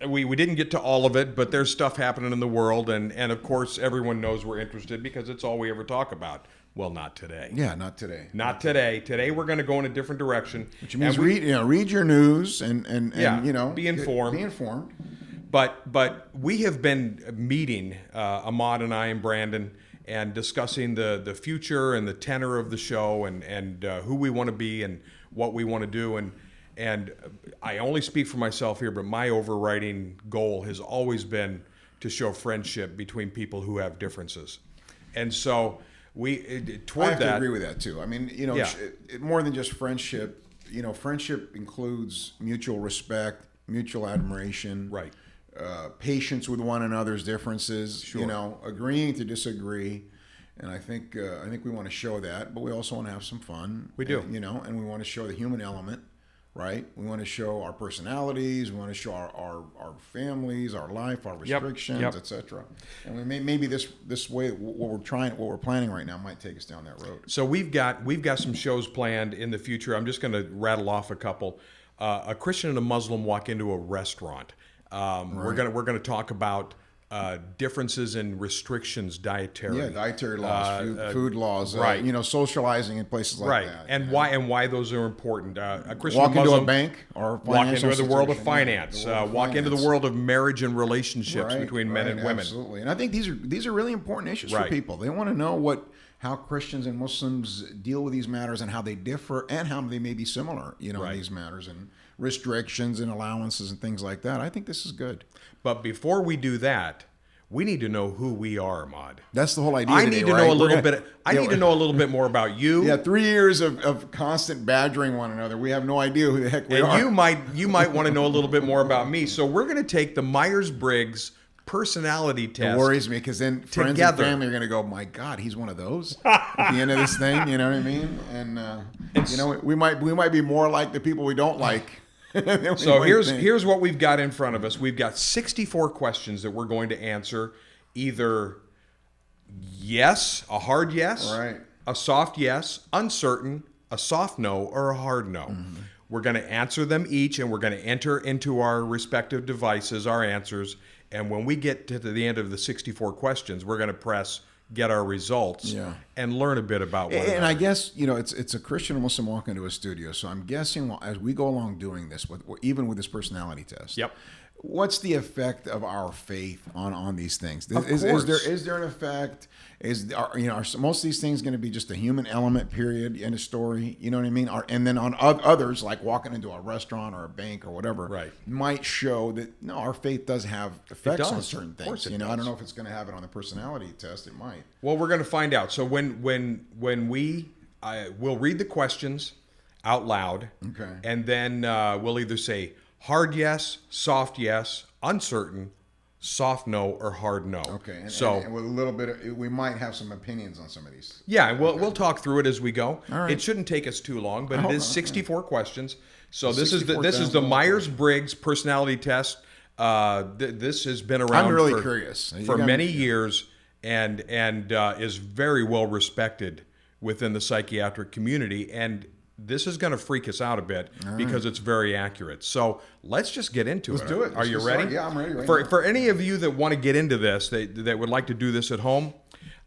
we didn't get to all of it, but there's stuff happening in the world, and of course everyone knows we're interested because it's all we ever talk about. Well, not today. Yeah, not today. Not today. Today we're going to go in a different direction. Which means read your news and be informed. Be informed. But we have been meeting, Emad and I and Brandon, and discussing the future and the tenor of the show and who we want to be and what we want to do. And I only speak for myself here, but my overriding goal has always been to show friendship between people who have differences. And so I have to agree with that too. I mean, more than just friendship, friendship includes mutual respect, mutual admiration, right? Patience with one another's differences, sure. Agreeing to disagree. And I think we want to show that, but we also want to have some fun. We do. And we want to show the human element, right? We want to show our personalities. We want to show our families, our life, our restrictions, etc. And maybe this way, what we're planning right now might take us down that road. So we've got some shows planned in the future. I'm just going to rattle off a couple. A Christian and a Muslim walk into a restaurant. Right. We're going to talk about differences in restrictions, dietary. Yeah, dietary laws, food laws, right? Socializing in places like that, and why those are important. A Christian walk Muslim, into a bank or walk into the world of finance. Walk into the world of marriage and relationships between men and women. Absolutely, and I think these are really important issues for people. They want to know how Christians and Muslims deal with these matters and how they differ and how they may be similar, in these matters and restrictions and allowances and things like that. I think this is good. But before we do that, we need to know who we are, Emad. That's the whole idea. I need to know a little bit. I need to know a little bit more about you. Yeah, 3 years of constant badgering one another. We have no idea who the heck we are. And you might want to know a little bit more about me. So we're going to take the Myers-Briggs personality test. It worries me because then friends and family are going to go, "My God, he's one of those." At the end of this thing, you know what I mean? And we might be more like the people we don't like. So here's what we've got in front of us. We've got 64 questions that we're going to answer. Either yes, a hard yes, right, a soft yes, uncertain, a soft no, or a hard no. Mm-hmm. We're going to answer them each, and we're going to enter into our respective devices our answers. And when we get to the end of the 64 questions, we're going to press get our results and learn a bit about one another. And I guess, it's a Christian and Muslim walk into a studio. So I'm guessing as we go along doing this, even with this personality test, what's the effect of our faith on these things? Is there an effect? Are most of these things going to be just a human element, period, in a story? You know what I mean? And then on others, like walking into a restaurant or a bank or whatever, might show that our faith does have effects on certain things. Of course I don't know if it's going to have it on the personality test. It might. Well, we're going to find out. So when we'll read the questions out loud, and then we'll either say hard yes, soft yes, uncertain, soft no, or hard no. Okay. And with a little bit we might have some opinions on some of these. Yeah, we'll talk through it as we go. All right. It shouldn't take us too long, but it is 64 questions. So this is the Myers-Briggs personality test. This has been around. I'm really curious for many years, and is very well respected within the psychiatric community. And this is going to freak us out a bit because it's very accurate. So let's just get into it. Let's do it. Are you ready? Yeah, I'm ready. For any of you that want to get into this, that would like to do this at home,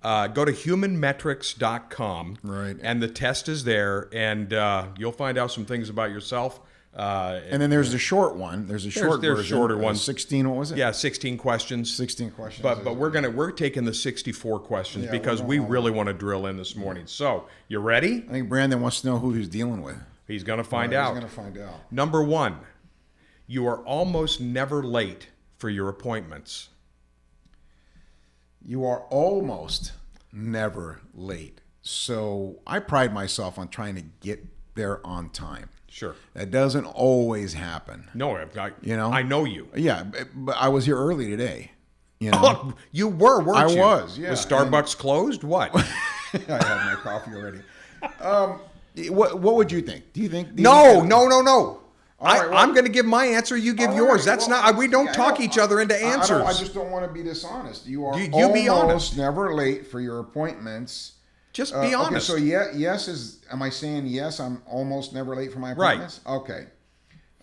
go to humanmetrics.com. Right. And the test is there, and you'll find out some things about yourself. And then there's the short one. There's a short version. Shorter one. 16. What was it? Yeah, 16 questions. 16 questions. But we're taking the 64 questions because we really want to drill in this morning. So you ready? I think Brandon wants to know who he's dealing with. He's going to find out. He's going to find out. Number 1, you are almost never late for your appointments. You are almost never late. So I pride myself on trying to get there on time. Sure. That doesn't always happen. No, I know you. Yeah, but I was here early today. You were, weren't you? I was, yeah. Was Starbucks closed? What? I had my coffee already. What would you think? Do you think? No. I'm going to give my answer. You give yours. That's not. We don't talk each other into answers. I just don't want to be dishonest. You are you be honest. Almost never late for your appointments. Just be honest. Okay, so yes is. Am I saying yes? I'm almost never late for my appointments. Right. Okay.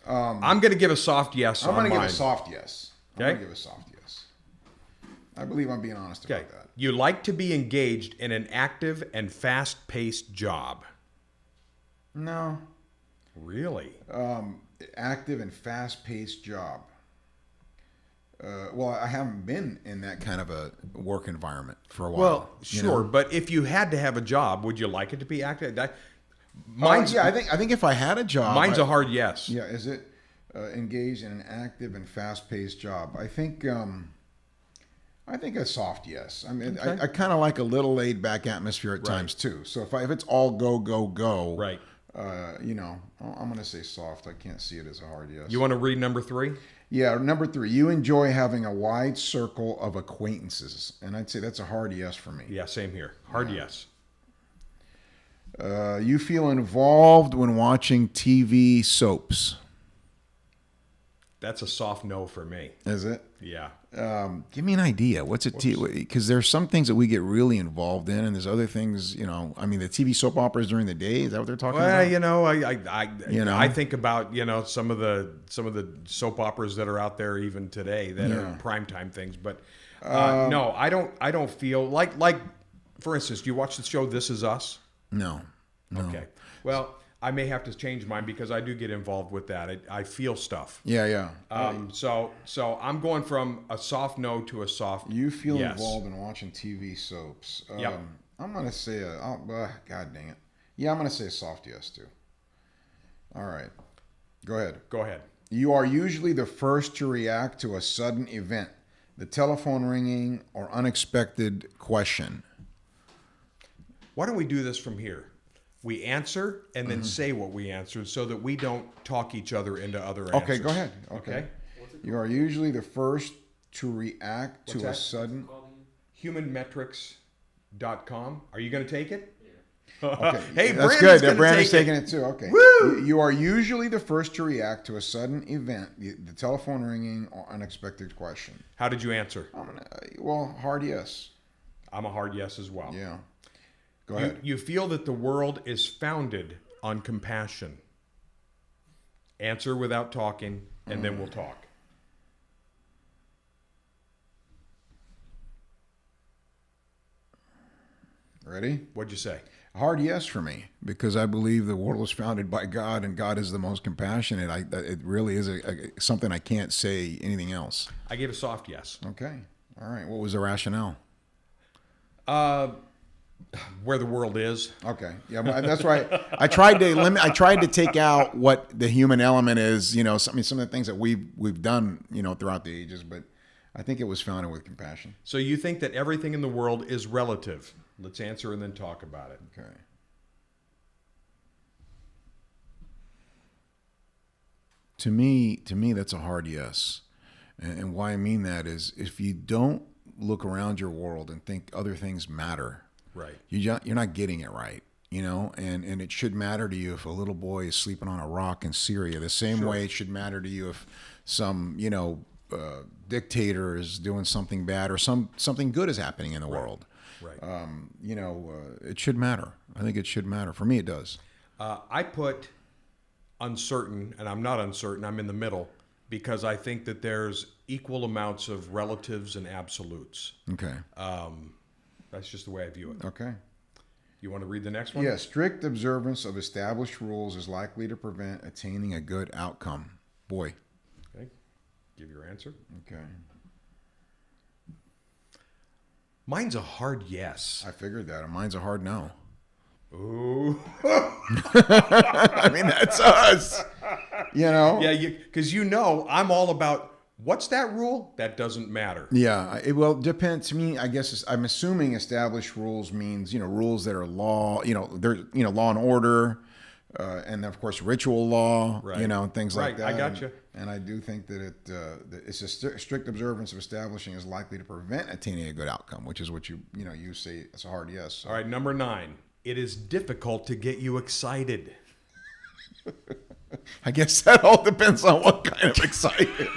I'm going to give a soft yes I'm on going to give mine. a soft yes. I'm Okay. going to give a soft yes. I believe I'm being honest Okay. about that. You like to be engaged in an active and fast-paced job. No. Really? Active and fast-paced job. Well, I haven't been in that kind of a work environment for a while. Well, you sure, know? but if you had to have a job, would you like it to be active? Yeah, I think if I had a job, Mine's a hard yes. Yeah, is it engaged in an active and fast-paced job? I think a soft yes. I mean, Okay. I kind of like a little laid-back atmosphere at times too. So if it's all go go go, Right. I'm going to say soft. I can't see it as a hard yes. You want to read number 3? Yeah, number 3. You enjoy having a wide circle of acquaintances, and I'd say that's a hard yes for me. Yeah, same here. Hard yes. You feel involved when watching TV soaps. That's a soft no for me. Is it? Yeah. Give me an idea. What's it? Because there's some things that we get really involved in, and there's other things. I mean, the TV soap operas during the day. Is that what they're talking about? I think about some of the soap operas that are out there even today that are primetime things. But no, I don't feel like for instance, do you watch the show This Is Us? No. Okay. Well, I may have to change mine because I do get involved with that. I feel stuff. Yeah. So I'm going from a soft no to a soft You feel yes. involved in watching TV soaps. Yep. I'm going to say God dang it. Yeah, I'm going to say a soft yes too. All right. Go ahead. Go ahead. You are usually the first to react to a sudden event, the telephone ringing, or unexpected question. Why don't we do this from here? We answer and then say what we answered so that we don't talk each other into other answers. Okay, go ahead. Okay. You are usually the first to react to a sudden... Humanmetrics.com. Are you going to take it? Okay. Hey, that's Brandon's good. Brandon's take taking it too. Okay. Woo! You are usually the first to react to a sudden event, the telephone ringing, or unexpected question. How did you answer? Hard yes. I'm a hard yes as well. Yeah. Go ahead. You feel that the world is founded on compassion. Answer without talking, and then we'll talk. Ready? What'd you say? Hard yes for me, because I believe the world was founded by God, and God is the most compassionate. It really is something I can't say anything else. I gave a soft yes. Okay. All right. What was the rationale? Where the world is. Okay. Yeah, that's right. I tried to take out what the human element is. Some of the things that we've done, throughout the ages. But I think it was founded with compassion. So you think that everything in the world is relative? Let's answer and then talk about it. Okay. To me, that's a hard yes. And why I mean that is, if you don't look around your world and think other things matter, right, you're not getting it right. And it should matter to you if a little boy is sleeping on a rock in Syria. The same way it should matter to you if some dictator is doing something bad or something good is happening in the world. Right. It should matter. I think it should matter. For me, it does. I put uncertain, and I'm not uncertain. I'm in the middle, because I think that there's equal amounts of relatives and absolutes. Okay. That's just the way I view it. Okay. You want to read the next one? Yeah. Strict observance of established rules is likely to prevent attaining a good outcome. Boy. Okay. Give your answer. Okay. Mine's a hard yes. I figured that. Mine's a hard no. Ooh. I mean, that's us. Yeah, because I'm all about, what's that rule? That doesn't matter. Yeah, it depends. To me, I guess I'm assuming established rules means rules that are law. There's law and order, and of course ritual law. Right. And things like that. I got you. And I do think that it's a strict observance of establishing is likely to prevent attaining a good outcome, which is what you say. It's a hard yes. So. All right, number 9. It is difficult to get you excited. I guess that all depends on what kind of excited.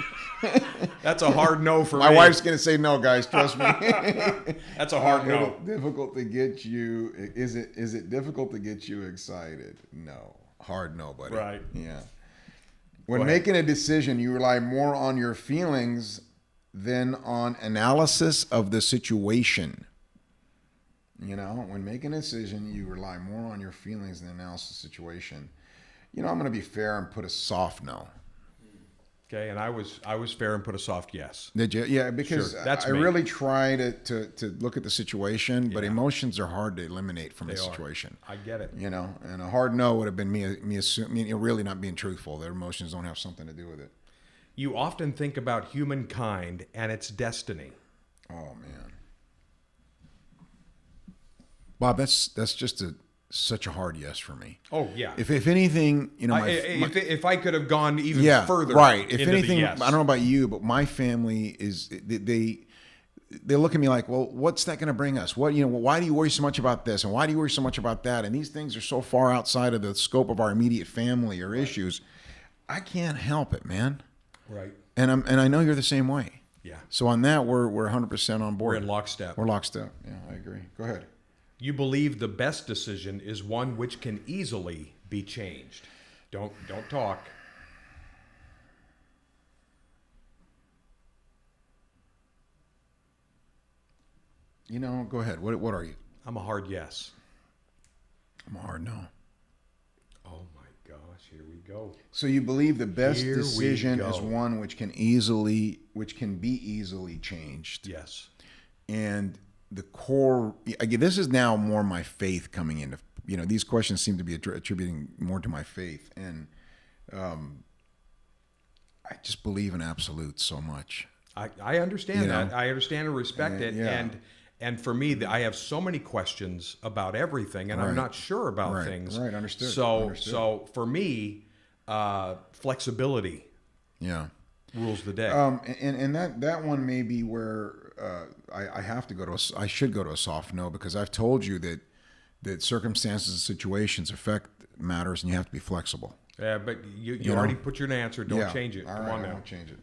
That's a hard no for me. My wife's going to say no, guys. Trust me. That's a hard no. Difficult to get you. Is it difficult to get you excited? No. Hard no, buddy. Right. Yeah. When making a decision, you rely more on your feelings than on analysis of the situation. You know, when making a decision, you rely more on your feelings than analysis of the situation. You know, I'm going to be fair and put a soft no. Okay, and I was fair and put a soft yes. Did you? Yeah, because Sure, that's I me. really try to look at the situation, but emotions are hard to eliminate from the situation. I get it. You know, and a hard no would have been me assuming, really not being truthful. Their emotions don't have something to do with it. You often think about humankind and its destiny. Oh man, Bob, that's just such a hard yes for me. Oh yeah. If anything, you know, if I could have gone even further, right. If into anything, the yes. I don't know about you, but my family is they look at me like, well, what's that going to bring us? What, you know, why do you worry so much about this, and why do you worry so much about that? And these things are so far outside of the scope of our immediate family or issues. I can't help it, man. Right. And I know you're the same way. Yeah. So on that, we're 100% on board. We're in lockstep. We're lockstep. Yeah, I agree. Go ahead. You believe the best decision is one which can easily be changed. Don't talk. You know, go ahead. What are you? I'm a hard yes. I'm a hard no. Oh my gosh, here we go. So you believe the best Here decision we is go. one which can be easily changed. Yes. And the core, again, this is now more my faith coming into, you know, these questions seem to be attributing more to my faith. And I just believe in absolutes so much. I understand that. I understand and respect it. Yeah. And for me, I have so many questions about everything, and I'm not sure about things. Right, understood. So for me, flexibility rules the day. And that one may be where I have to go to I should go to a soft no, because I've told you that circumstances and situations affect matters, and you have to be flexible. Yeah, but you already put your answer. Don't change it. Come on now. I won't change it.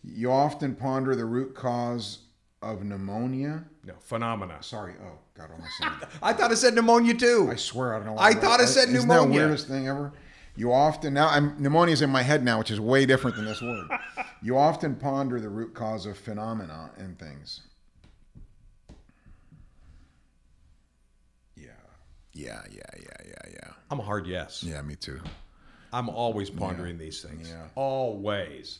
You often ponder the root cause of pneumonia. No, phenomena. Sorry. Oh, God, what am I saying? I thought it said pneumonia too. I swear I don't know. I thought it said Isn't pneumonia. that the weirdest thing ever? You often, pneumonia's in my head now, which is way different than this word. You often ponder the root cause of phenomena and things. Yeah. I'm a hard yes. Yeah, me too. I'm always pondering these things. Yeah. Always.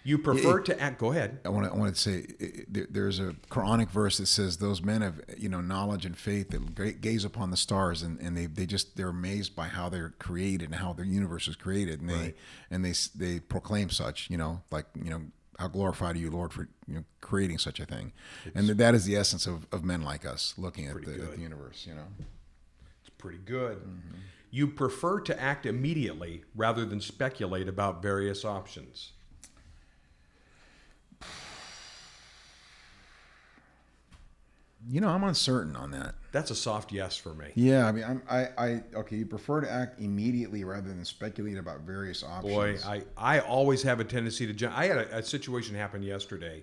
You prefer to act. Go ahead. I want to say there's a Quranic verse that says those men of knowledge and faith that gaze upon the stars, and they're amazed by how they're created and how their universe is created, and they proclaim such, how glorified are you, Lord, for creating such a thing. And that is the essence of men like us looking at the universe. It's pretty good. Mm-hmm. You prefer to act immediately rather than speculate about various options. I'm uncertain on that. That's a soft yes for me. Yeah, I mean, okay. You prefer to act immediately rather than speculate about various options. Boy, I always have a tendency to jump. I had a situation happen yesterday,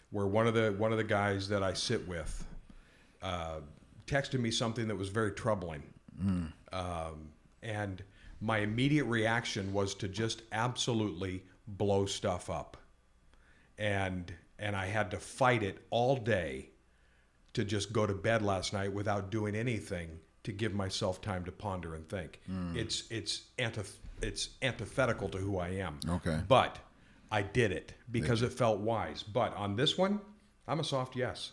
where one of the guys that I sit with texted me something that was very troubling, and my immediate reaction was to just absolutely blow stuff up, and I had to fight it all day to just go to bed last night without doing anything to give myself time to ponder and think. It's antithetical to who I am. Okay. But I did it because it felt wise. But on this one, I'm a soft yes.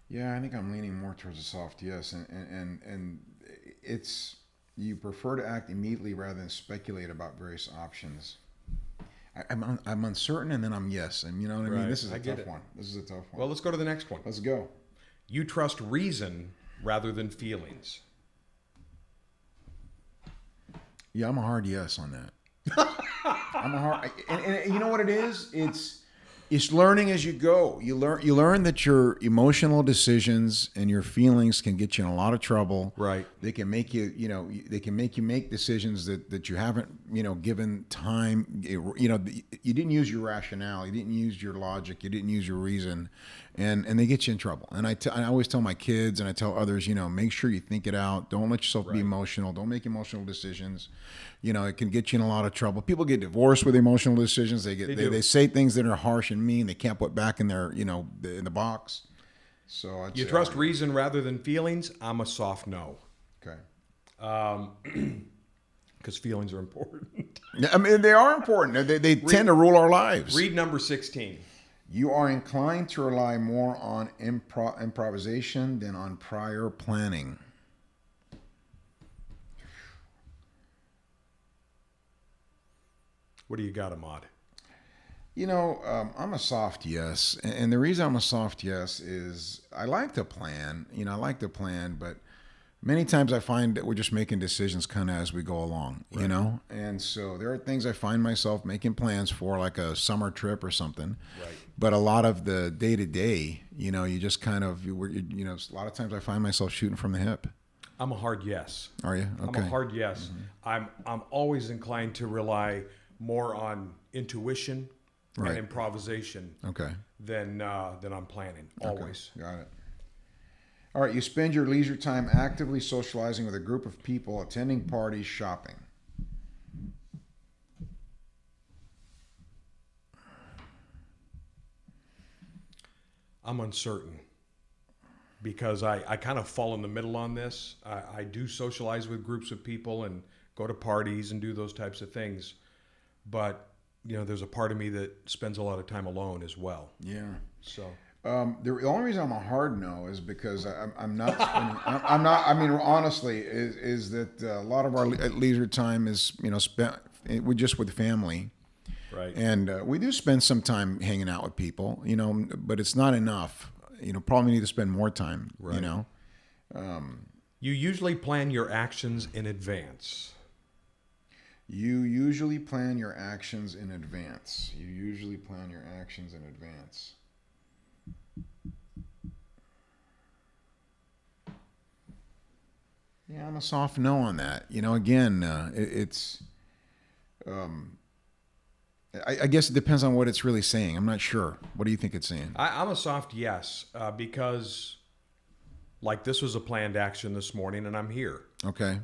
Yeah, I think I'm leaning more towards a soft yes, and it's you prefer to act immediately rather than speculate about various options. I'm uncertain, and then I'm yes, and you know what I mean. This is a tough one. This is a tough one. Well, let's go to the next one. Let's go. You trust reason rather than feelings. Yeah, I'm a hard yes on that. I'm a hard, and you know what it is? It's It's learning as you go. You learn that your emotional decisions and your feelings can get you in a lot of trouble. Right. They can make you, they can make you make decisions that you haven't, given time. You didn't use your rationale. You didn't use your logic. You didn't use your reason, and they get you in trouble. And I always tell my kids and I tell others, make sure you think it out. Don't let yourself be emotional. Don't make emotional decisions. It can get you in a lot of trouble. People get divorced with emotional decisions. They say things that are harsh and mean. They can't put back in their, in the box. So you trust reason rather than feelings. I'm a soft no. Okay. Because feelings are important. I mean, they are important. They tend to rule our lives. Read number 16. You are inclined to rely more on improvisation than on prior planning. What do you got, Emad? I'm a soft yes. And the reason I'm a soft yes is I like to plan. But many times I find that we're just making decisions kind of as we go along, And so there are things I find myself making plans for, like a summer trip or something. Right. But a lot of the day-to-day, you just kind of, a lot of times I find myself shooting from the hip. I'm a hard yes. Are you? Okay. I'm a hard yes. Mm-hmm. I'm always inclined to rely more on intuition and improvisation than I'm planning. Always. Okay. Got it. All right. You spend your leisure time actively socializing with a group of people, attending parties, shopping. I'm uncertain because I kind of fall in the middle on this. I do socialize with groups of people and go to parties and do those types of things. But, there's a part of me that spends a lot of time alone as well. Yeah. So the only reason I'm a hard no is because I'm not spending, I'm not, I mean, honestly, is that a lot of our leisure time is, spent with family. Right. And we do spend some time hanging out with people, but it's not enough. Probably need to spend more time, right. You usually plan your actions in advance. You usually plan your actions in advance. Yeah, I'm a soft no on that. I guess it depends on what it's really saying. I'm not sure. What do you think it's saying? I'm a soft yes because, like, this was a planned action this morning, and I'm here. Okay.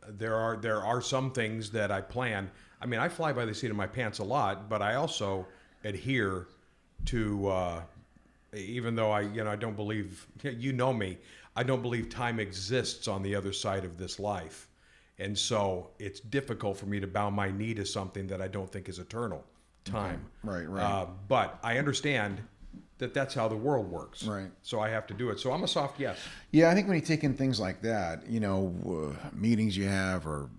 There are some things that I plan. I mean, I fly by the seat of my pants a lot, but I also adhere to, even though I don't believe, me, I don't believe time exists on the other side of this life. And so it's difficult for me to bow my knee to something that I don't think is eternal, time. Okay. Right. But I understand that that's how the world works. Right. So I have to do it. So I'm a soft yes. Yeah, I think when you take in things like that, meetings you have or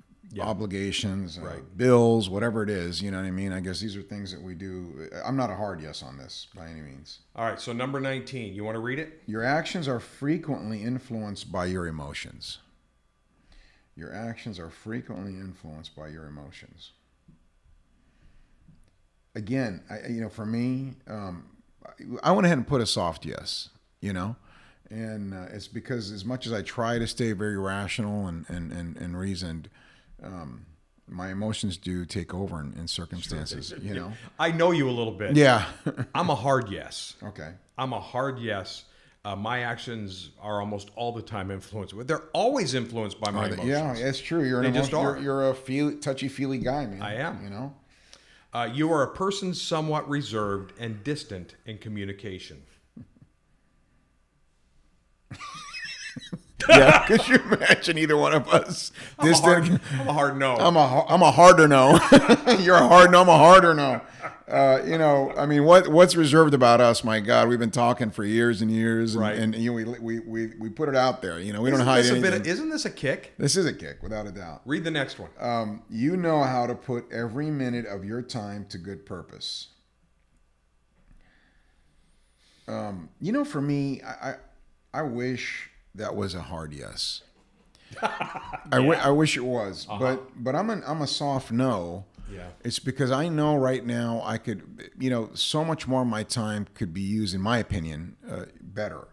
obligations, bills, whatever it is, you know what I mean? I guess these are things that we do. I'm not a hard yes on this by any means. All right, so number 19. You want to read it? Your actions are frequently influenced by your emotions. Your actions are frequently influenced by your emotions. Again, for me, I went ahead and put a soft yes, and it's because as much as I try to stay very rational and reasoned, my emotions do take over in circumstances, Sure. I know you a little bit. Yeah. I'm a hard yes. Okay. I'm a hard yes. My actions are almost all the time influenced. They're always influenced by my emotions. Yeah, that's true. You're a touchy-feely guy, man. I am. You are a person somewhat reserved and distant in communication. Yeah, could you imagine either one of us? I'm a hard no. I'm a harder no. You're a hard no. I'm a harder no. I mean, what's reserved about us? My God, we've been talking for years and years, and we put it out there. We don't hide anything. Isn't this a kick? This is a kick, without a doubt. Read the next one. You know how to put every minute of your time to good purpose. For me, I wish that was a hard yes. I wish it was, but I'm a soft no. Yeah. It's because I know right now I could, so much more of my time could be used, in my opinion, better.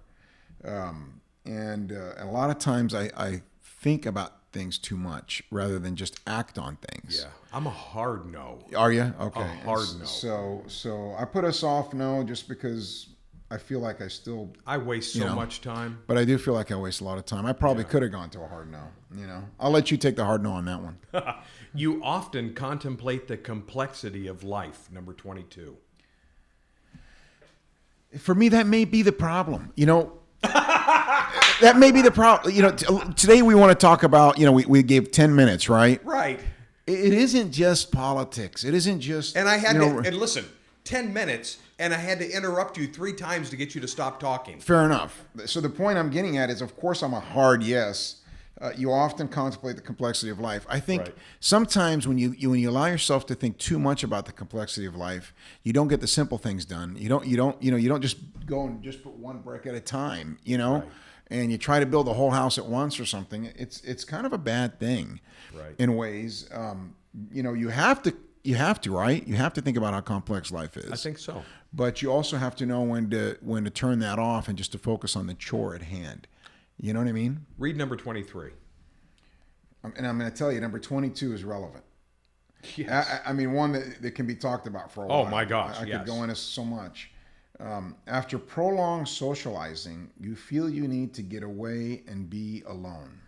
And a lot of times I think about things too much rather than just act on things. Yeah. I'm a hard no. Are you? Okay. A hard no. So I put a soft no just because I feel like I waste so much time. But I do feel like I waste a lot of time. I probably could have gone to a hard no. I'll let you take the hard no on that one. You often contemplate the complexity of life, number 22. For me, that may be the problem. That may be the problem. Today we want to talk about, we gave 10 minutes, right? Right. It isn't just politics. It isn't just... And I had to... And listen, 10 minutes, and I had to interrupt you 3 times to get you to stop talking. Fair enough. So the point I'm getting at is, of course, I'm a hard yes. You often contemplate the complexity of life. I think sometimes when you allow yourself to think too much about the complexity of life, you don't get the simple things done. You don't just go and just put one brick at a time, and you try to build the whole house at once or something. It's kind of a bad thing, in ways. You have to, right? You have to think about how complex life is. I think so. But you also have to know when to turn that off and just to focus on the chore at hand. You know what I mean? Read number 23. And I'm going to tell you, number 22 is relevant. Yes. I mean, one that can be talked about for a while. Oh, my gosh, I could go into so much. After prolonged socializing, you feel you need to get away and be alone.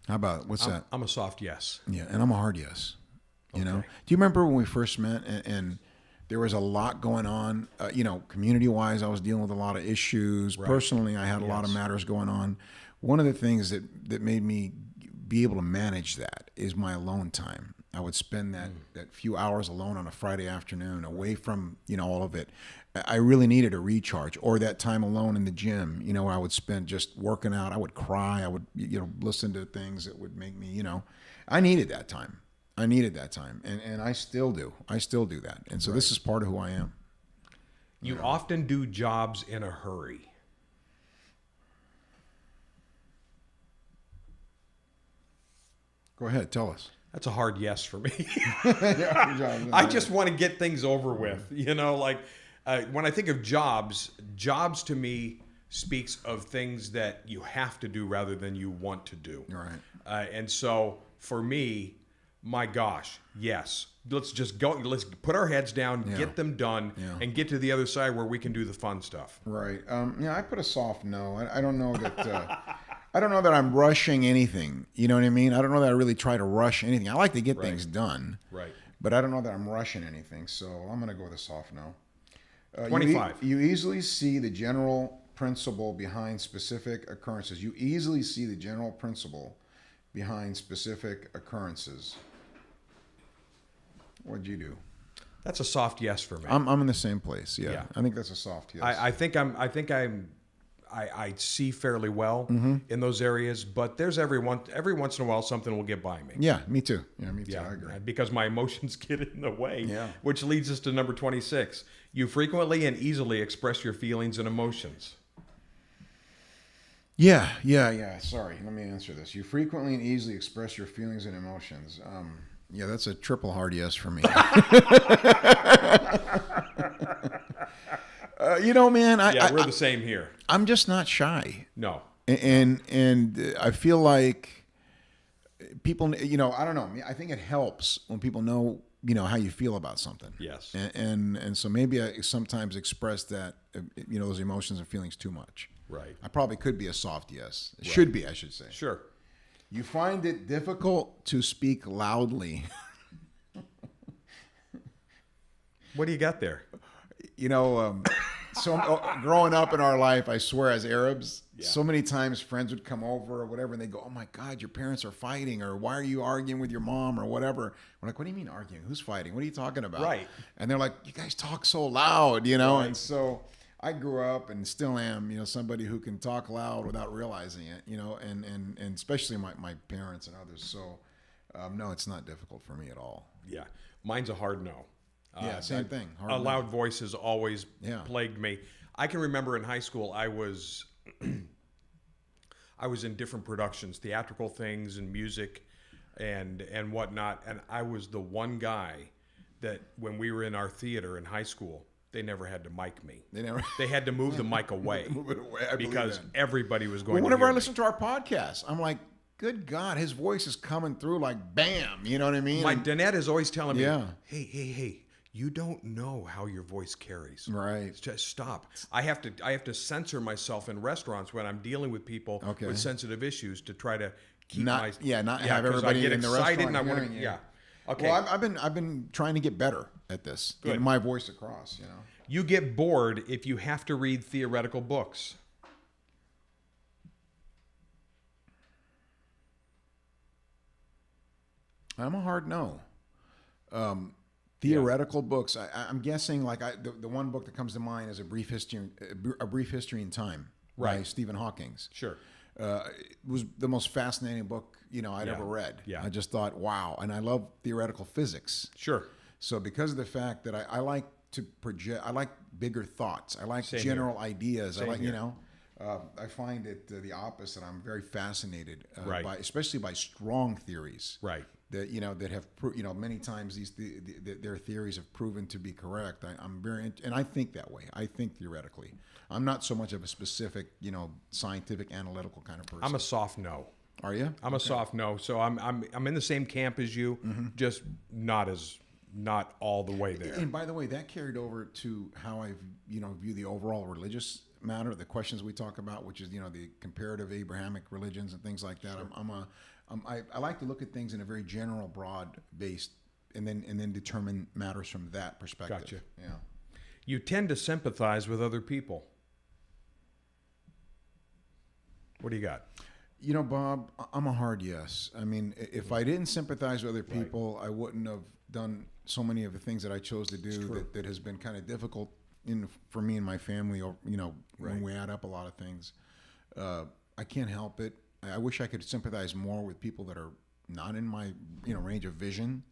How about, what's that? I'm a soft yes. Yeah, and I'm a hard yes. You know? Do you remember when we first met and there was a lot going on, community-wise? I was dealing with a lot of issues. Right. Personally, I had a lot of matters going on. One of the things that made me be able to manage that is my alone time. I would spend that few hours alone on a Friday afternoon away from, all of it. I really needed a recharge, or that time alone in the gym, where I would spend just working out. I would cry. I would, listen to things that would make me, I needed that time. And I still do. I still do that. And so this is part of who I am. You often do jobs in a hurry. Go ahead, tell us. That's a hard yes for me. I just want to get things over with. When I think of jobs to me speaks of things that you have to do rather than you want to do. Right. And so for me, my gosh, yes. Let's just go. Let's put our heads down, get them done, and get to the other side where we can do the fun stuff. Right. I put a soft no. I don't know that. I don't know that I'm rushing anything. You know what I mean? I don't know that I really try to rush anything. I like to get things done. Right. But I don't know that I'm rushing anything. So I'm going to go with a soft no. 25. You easily see the general principle behind specific occurrences. You easily see the general principle behind specific occurrences. What'd you do? That's a soft yes for me. I'm in the same place. Yeah. I think that's a soft yes. I see fairly well in those areas, but there's every once in a while something will get by me. Yeah, me too. Yeah, me too. I agree. Because my emotions get in the way. Yeah. Which leads us to number 26. You frequently and easily express your feelings and emotions. Yeah. Sorry, let me answer this. You frequently and easily express your feelings and emotions. Yeah, that's a triple hard yes for me. Man, we're the same here. I'm just not shy. No. And I feel like people, I don't know. I think it helps when people know, how you feel about something. Yes. And so maybe I sometimes express that, those emotions and feelings too much. Right. I probably could be a soft yes. It should be, I should say. Sure. You find it difficult to speak loudly. What do you got there? So growing up in our life, I swear, as Arabs, so many times friends would come over or whatever, and they go, "Oh my God, your parents are fighting," or "Why are you arguing with your mom?" or whatever. We're like, "What do you mean arguing? Who's fighting? What are you talking about?" Right. And they're like, "You guys talk so loud," Right. And so I grew up and still am, somebody who can talk loud without realizing it, and especially my parents and others. So, no, it's not difficult for me at all. Yeah. Mine's a hard no. Same thing. A loud voice has always plagued me. I can remember in high school, I was in different productions, theatrical things and music. and whatnot. And I was the one guy that when we were in our theater in high school, they never had to mic me. They had to move the mic away. Move it away. Because everybody was going. Well, whenever to hear I listen to our podcast, I'm like, good God, his voice is coming through like bam. You know what I mean? My Danette is always telling me, Yeah. hey, you don't know how your voice carries. Right. Just stop. I have to censor myself in restaurants when I'm dealing with people with sensitive issues to try to keep not have everybody I get in the excited restaurant and I want hearing to, you. yeah. Okay. Well, I've been trying to get better at this. Good. Getting my voice across, you know. You get bored if you have to read theoretical books. I'm a hard no. Theoretical books. I'm guessing like the one book that comes to mind is A Brief History in Time by Stephen Hawking's. Sure. It was the most fascinating book I'd ever read. Yeah. I just thought, wow, and I love theoretical physics. Sure. So because of the fact that I like to project, I like bigger thoughts. I like Same general here. ideas. Same I like here. I find it the opposite. I'm very fascinated Right. especially by strong theories. Right. That that have many times their theories have proven to be correct. I'm very and I think that way. I think theoretically. I'm not so much of a specific scientific analytical kind of person. I'm a soft no. Are you? I'm a soft no. So I'm in the same camp as you, just not all the way there. And by the way, that carried over to how I view the overall religious matter, the questions we talk about, which is the comparative Abrahamic religions and things like that. Sure. I like to look at things in a very general, broad based, and then determine matters from that perspective. Gotcha. Yeah. You tend to sympathize with other people. What do you got? Bob, I'm a hard yes. I mean, if I didn't sympathize with other people, I wouldn't have done so many of the things that I chose to do that has been kind of difficult for me and my family, when we add up a lot of things. I can't help it. I wish I could sympathize more with people that are not in my range of vision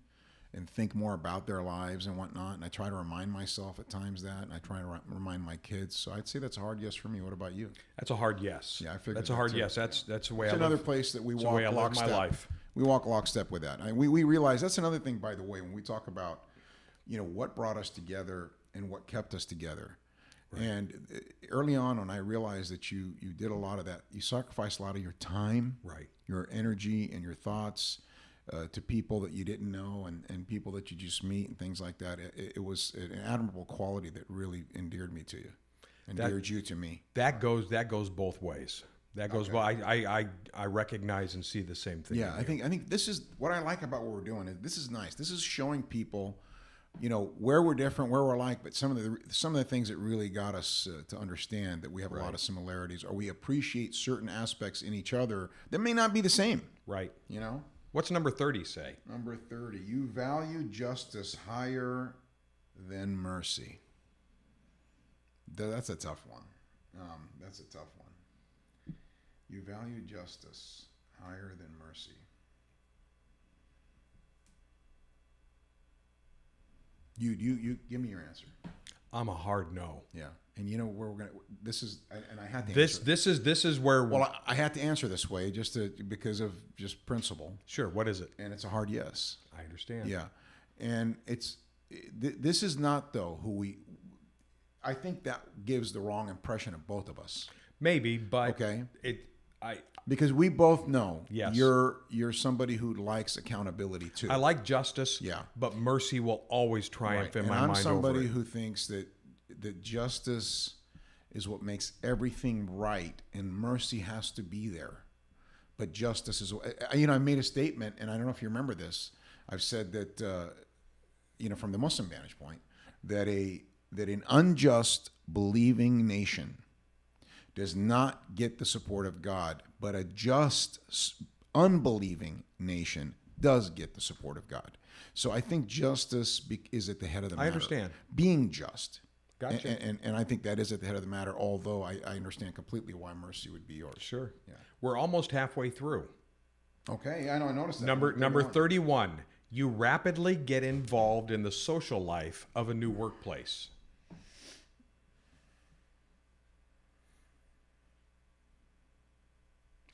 and think more about their lives and whatnot. And I try to remind myself at times that, and I try to remind my kids. So I'd say that's a hard yes for me. What about you? That's a hard yes. Yeah, I figured that's a hard yes. That's the way it's I live. another place that we walk the way I live lockstep. my life. We walk lockstep with that. We realize that's another thing, by the way, when we talk about what brought us together and what kept us together. Right. And early on, when I realized that you did a lot of that, you sacrificed a lot of your time, right, your energy and your thoughts to people that you didn't know and people that you just meet and things like that. It was an admirable quality that really endeared me to you, endeared you to me. That goes both ways. That goes well. I recognize and see the same thing. Yeah, I think this is what I like about what we're doing. This is nice. This is showing people, where we're different, where we're alike, but some of the things that really got us to understand that we have a lot of similarities, or we appreciate certain aspects in each other that may not be the same. Right. What's number 30 say? Number 30, you value justice higher than mercy. That's a tough one. That's a tough one. You value justice higher than mercy. You give me your answer. I'm a hard no. Yeah, and where we're gonna. This is, and I had to. This is where. Well, I had to answer this way because of just principle. Sure. What is it? And it's a hard yes. I understand. Yeah, and this is not though who we. I think that gives the wrong impression of both of us. Maybe, but okay. Because we both know yes. you're somebody who likes accountability too. I like justice, yeah, but mercy will always triumph in my mind. I'm somebody who thinks that justice is what makes everything right, and mercy has to be there. But justice is, I made a statement, and I don't know if you remember this. I've said that, from the Muslim vantage point, that an unjust believing nation does not get the support of God, but a just, unbelieving nation does get the support of God. So I think justice is at the head of the matter. I understand. Being just. Gotcha. And I think that is at the head of the matter, although I understand completely why mercy would be yours. Sure. Yeah. We're almost halfway through. Okay, yeah, I know, I noticed that. Number 31. You rapidly get involved in the social life of a new workplace.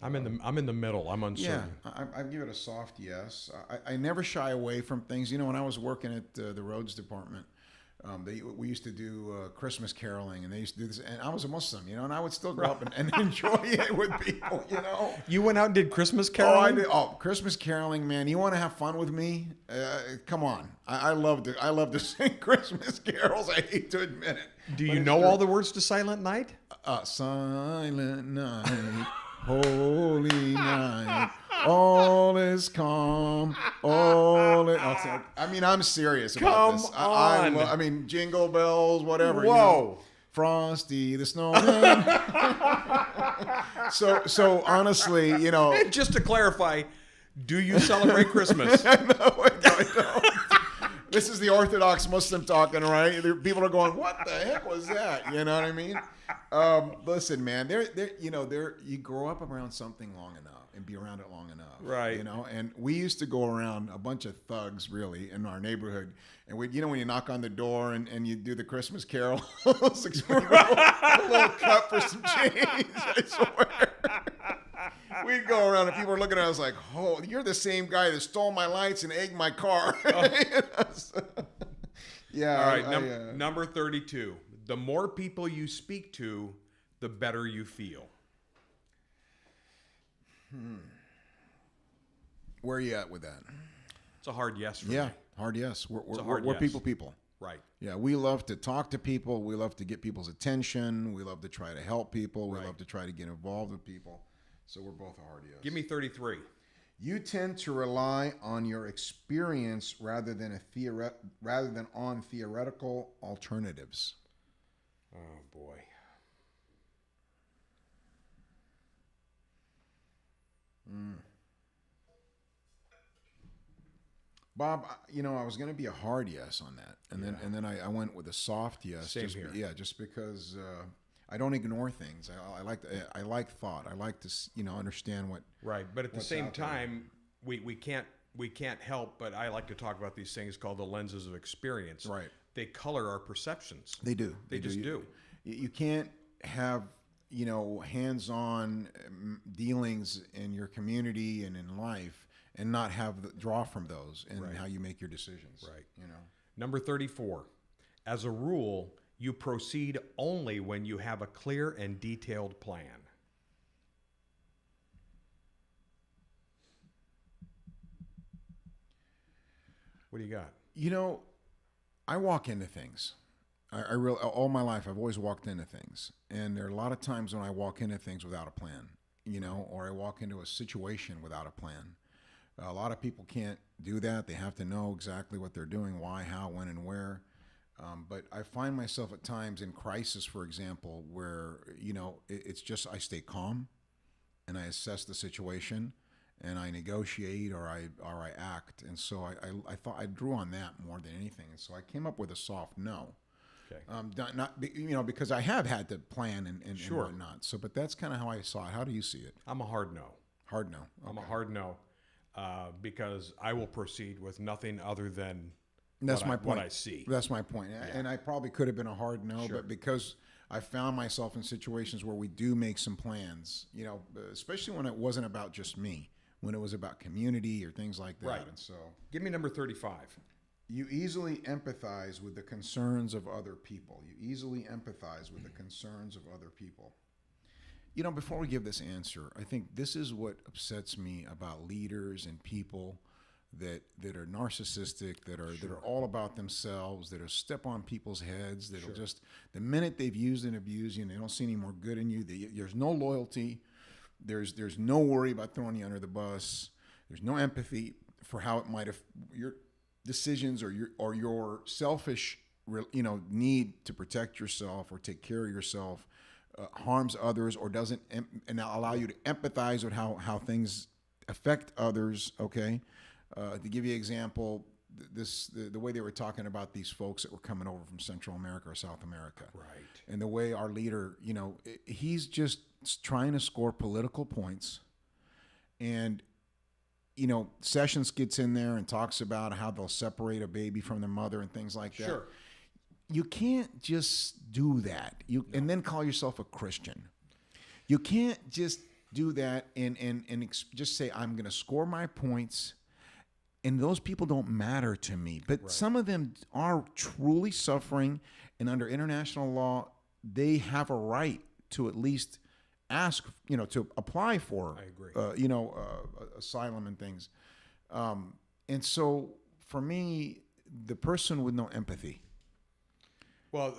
I'm in the middle. I'm uncertain. Yeah, I give it a soft yes. I never shy away from things. You know, when I was working at the roads department, we used to do Christmas caroling, and they used to do this. And I was a Muslim, you know, and I would still go up and enjoy it with people, you know. You went out and did Christmas caroling? Oh, I did. Oh, Christmas caroling, man. You want to have fun with me? Come on. I love to sing Christmas carols. I hate to admit it. Do you know all the words to Silent Night? Silent night, holy night, all is calm, I mean, I'm serious about this. Come on. I mean, jingle bells, whatever. Whoa. You know, Frosty the Snowman. So honestly, you know. Just to clarify, do you celebrate Christmas? No, I don't. This is the Orthodox Muslim talking, right? People are going, "What the heck was that?" You know what I mean? Listen, man, you grow up around something long enough and be around it long enough, right? You know, and we used to go around a bunch of thugs, really, in our neighborhood, and we, you know, when you knock on the door and you do the Christmas carol, a little cut for some change, I swear. We'd go around and people were looking at us like, "Oh, you're the same guy that stole my lights and egged my car." Yeah. All right. Number 32. The more people you speak to, the better you feel. Where are you at with that? It's a hard yes for me. Yeah, hard yes. We're yes. people. Right. Yeah, we love to talk to people. We love to get people's attention. We love to try to help people. We love to try to get involved with people. So we're both a hard yes. Give me 33. You tend to rely on your experience rather than on theoretical alternatives. Oh boy. Bob, you know, I was going to be a hard yes on that, and then I went with a soft yes. Same here. Yeah, just because I don't ignore things. I like thought. I like to understand what. Right, but at the same time, we can't help. But I like to talk about these things called the lenses of experience. Right. They color our perceptions. They do. They just do. You can't have hands-on dealings in your community and in life and not draw from those in how you make your decisions. Right. You know. Number 34. As a rule, you proceed only when you have a clear and detailed plan. What do you got? You know, I walk into things. I really, all my life, I've always walked into things. And there are a lot of times when I walk into things without a plan, or I walk into a situation without a plan. A lot of people can't do that. They have to know exactly what they're doing, why, how, when, and where. But I find myself at times in crisis, for example, where, it's just I stay calm and I assess the situation and I negotiate or I act. And so I thought I drew on that more than anything. And so I came up with a soft no. Okay. Not because I have had to plan and sure. whatnot. So, but that's kind of how I saw it. How do you see it? I'm a hard no. Hard no. Okay. I'm a hard no because I will proceed with nothing other than that's my point. What I see. That's my point. Yeah. And I probably could have been a hard no, sure. but because I found myself in situations where we do make some plans, especially when it wasn't about just me, when it was about community or things like that. Right. And so, give me number 35. You easily empathize with the concerns of other people. You easily empathize with the concerns of other people. Before we give this answer, I think this is what upsets me about leaders and people that are narcissistic, that are all about themselves, that are step on people's heads, that'll just, the minute they've used and abused you and they don't see any more good in you, there's no loyalty, there's no worry about throwing you under the bus, there's no empathy for how it might have, your decisions or your selfish need to protect yourself or take care of yourself harms others or doesn't and allow you to empathize with how things affect others. Okay, to give you an example, the way they were talking about these folks that were coming over from Central America or South America, right? And the way our leader, he's just trying to score political points, and Sessions gets in there and talks about how they'll separate a baby from their mother and things like that. Sure. You can't just do that. And then call yourself a Christian. You can't just do that and just say, I'm going to score my points. And those people don't matter to me. But some of them are truly suffering. And under international law, they have a right to at least ask, to apply for, asylum and things. And so for me, the person with no empathy. Well,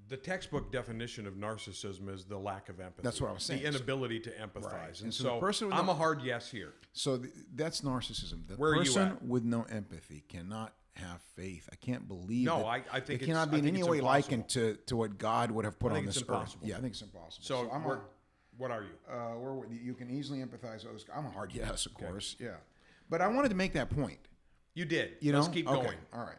the textbook definition of narcissism is the lack of empathy. That's what I was saying. The inability to empathize. Right. And so I'm a hard yes here. So that's narcissism. The Where person are you at? with no empathy cannot have faith. I can't believe No, that I think it cannot be in any way likened to what God would have put on this earth. Yeah, I think it's impossible. So what are you? You can easily empathize with others. I'm a hard yes, of course. Yeah. But I wanted to make that point. You did. You know? Let's keep going. All right.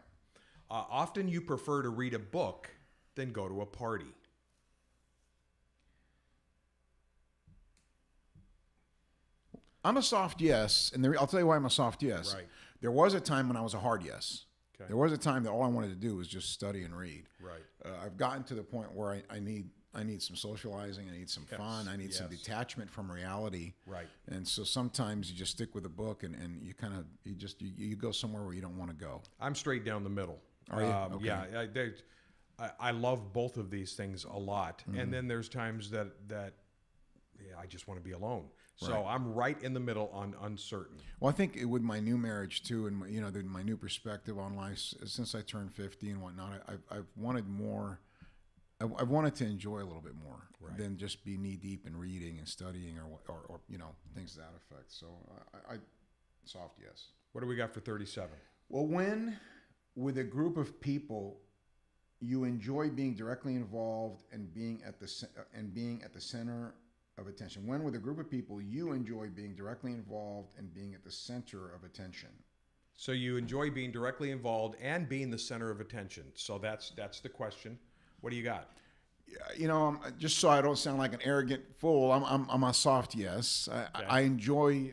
Often you prefer to read a book than go to a party. I'm a soft yes, and I'll tell you why I'm a soft yes. Right. There was a time when I was a hard yes. Okay. There was a time that all I wanted to do was just study and read. Right. I've gotten to the point where I need some socializing, I need some fun, I need some detachment from reality. Right. And so sometimes you just stick with a book, and you go somewhere where you don't want to go. I'm straight down the middle. Are you? Okay. Yeah. I love both of these things a lot, and then there's times that I just want to be alone. So I'm right in the middle on uncertain. Well, I think with my new marriage too, and my new perspective on life since I turned 50 and whatnot, I've wanted more. I've wanted to enjoy a little bit more than just be knee deep in reading and studying or things to that effect. So I soft yes. What do we got for 37? Well, when with a group of people, you enjoy being directly involved and being at the center of attention. When with a group of people, you enjoy being directly involved and being at the center of attention. So you enjoy being directly involved and being the center of attention. So that's the question. What do you got? Just so I don't sound like an arrogant fool, I'm a soft yes. I enjoy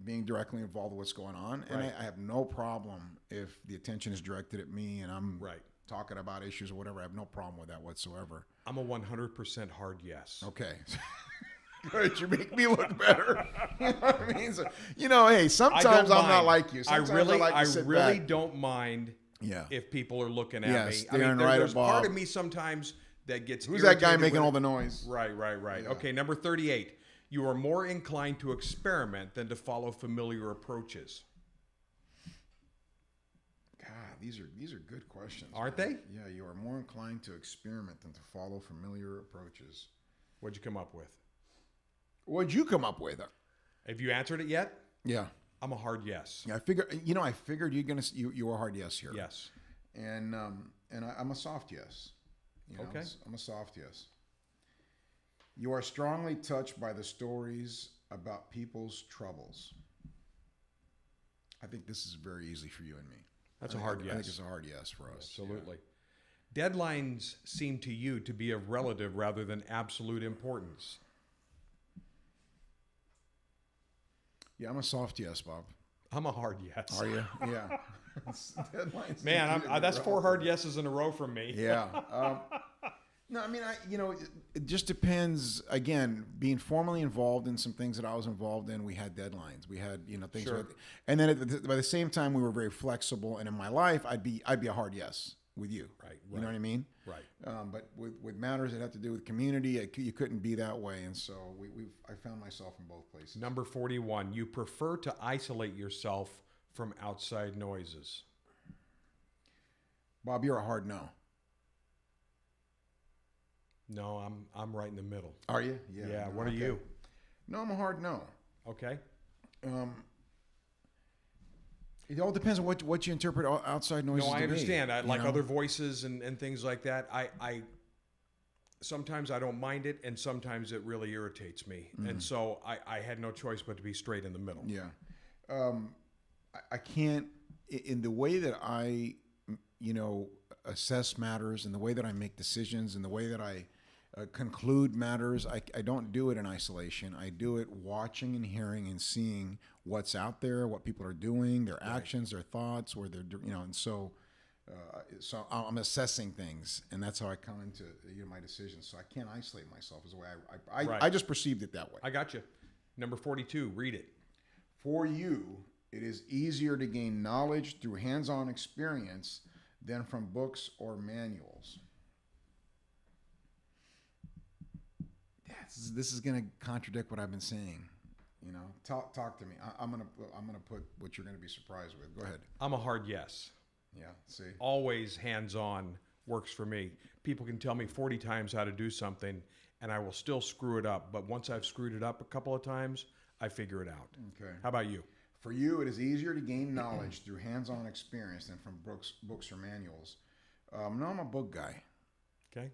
being directly involved with what's going on, and I have no problem if the attention is directed at me and I'm talking about issues or whatever. I have no problem with that whatsoever. I'm a 100% hard yes. Okay. Good, you make me look better. You know what I mean? So, hey, sometimes I'm not like you. Sometimes I really don't mind if people are looking at me. Staring right there's at Bob. part of me sometimes that gets Who's that guy making all the noise? Right. Yeah. Okay, number 38. You are more inclined to experiment than to follow familiar approaches. God, these are good questions. Aren't they? Yeah, you are more inclined to experiment than to follow familiar approaches. What'd you come up with? What'd you come up with? Have you answered it yet? Yeah. I'm a hard yes. Yeah, I figured you were a hard yes here. Yes. And I'm a soft yes. Okay. I'm a soft yes. You are strongly touched by the stories about people's troubles. I think this is very easy for you and me. That's a hard yes. I think it's a hard yes for us. Absolutely. Yeah. Deadlines seem to you to be of relative rather than absolute importance. Yeah, I'm a soft yes, Bob. I'm a hard yes. Are you? Yeah. Deadlines. Man, that's 4 hard yeses in a row from me. Yeah. No, I mean, it just depends. Again, being formally involved in some things that I was involved in, we had deadlines. We had, things. Sure. And then by the same time, we were very flexible. And in my life, I'd be a hard yes with you. Right. You know what I mean? Right. But with matters that have to do with community, you couldn't be that way. And so I found myself in both places. Number 41. You prefer to isolate yourself from outside noises. Bob, you're a hard no. No, I'm right in the middle. Are you? Yeah. What are you? No, I'm a hard no. Okay. It all depends on what you interpret outside noises. No, I to understand. Be, I like other voices and things like that. I sometimes I don't mind it, and sometimes it really irritates me. And so I had no choice but to be straight in the middle. Yeah. I can't, in the way that I, assess matters and the way that I make decisions and the way that I conclude matters, I don't do it in isolation. I do it watching and hearing and seeing what's out there, what people are doing, their actions, their thoughts, and so So I'm assessing things, and that's how I come into my decisions. So I can't isolate myself as the way I just perceived it that way. I got you. Number 42, read it. For you, it is easier to gain knowledge through hands-on experience than from books or manuals. This is going to contradict what I've been saying. Talk to me. I'm gonna put what you're going to be surprised with. Go ahead. I'm a hard yes. Yeah. See. Always hands-on works for me. People can tell me 40 times how to do something, and I will still screw it up. But once I've screwed it up a couple of times, I figure it out. Okay. How about you? For you, it is easier to gain knowledge through hands-on experience than from books or manuals. No, I'm a book guy. Okay.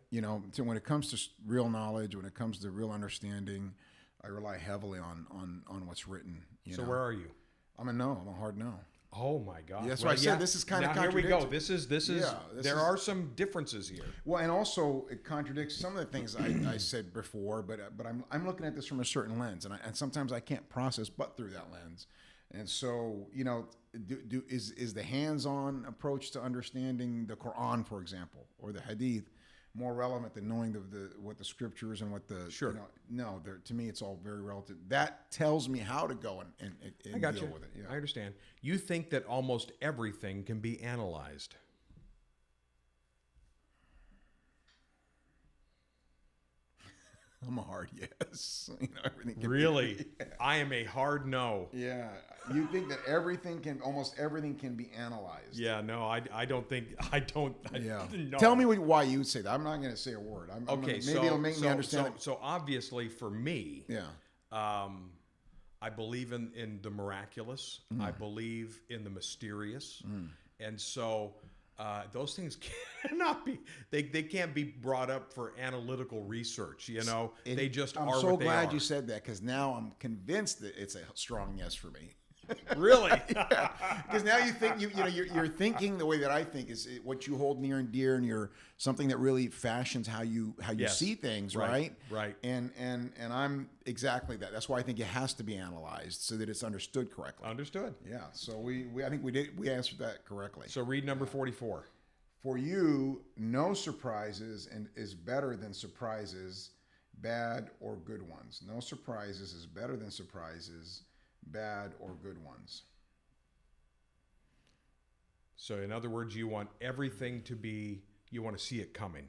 So when it comes to real knowledge, when it comes to real understanding, I rely heavily on what's written. So where are you? I'm a no. I'm a hard no. Oh my God! Yeah, that's why I said this is kind of contradictory. Here we go. This is. There are some differences here. Well, and also it contradicts some of the things I said before. But I'm looking at this from a certain lens, and sometimes I can't process but through that lens. And so is the hands-on approach to understanding the Quran, for example, or the Hadith, more relevant than knowing what the scriptures and what the to me it's all very relative. That tells me how to go and I got deal you. with it. Yeah. I understand. You think that almost everything can be analyzed. I'm a hard yes. Everything can Really? I am a hard no. Yeah. You think that almost everything can be analyzed. Yeah, no, I don't. Yeah. No. Tell me why you would say that. I'm not going to say a word. Okay, maybe it'll make me understand. So obviously for me, Yeah. I believe in the miraculous. I believe in the mysterious. And so those things cannot be, they can't be brought up for analytical research, they just are what they are. I'm so glad you said that, because now I'm convinced that it's a strong yes for me. Really? Because now you think you're thinking the way that I think is what you hold near and dear, and you're something that really fashions how you Yes. see things, right? Right. And I'm exactly that. That's why I think it has to be analyzed so that it's understood correctly. Understood. Yeah. So I think we answered that correctly. So read number 44. For you, no surprises is better than surprises, bad or good ones. No surprises is better than surprises, bad or good ones. So in other words, you want everything you want to see it coming.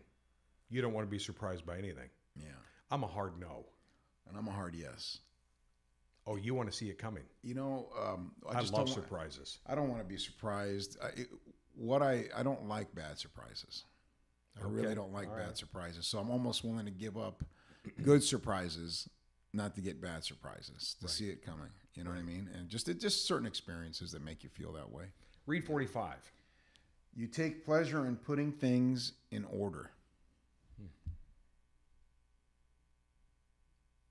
You don't want to be surprised by anything. Yeah. I'm a hard no. And I'm a hard yes. Oh, you want to see it coming. I just love surprises. I don't want to be surprised. I don't like bad surprises. I really don't like bad surprises. So I'm almost willing to give up good surprises, not to get bad surprises, to see it coming. You know what I mean? And just certain experiences that make you feel that way. Read 45. You take pleasure in putting things in order.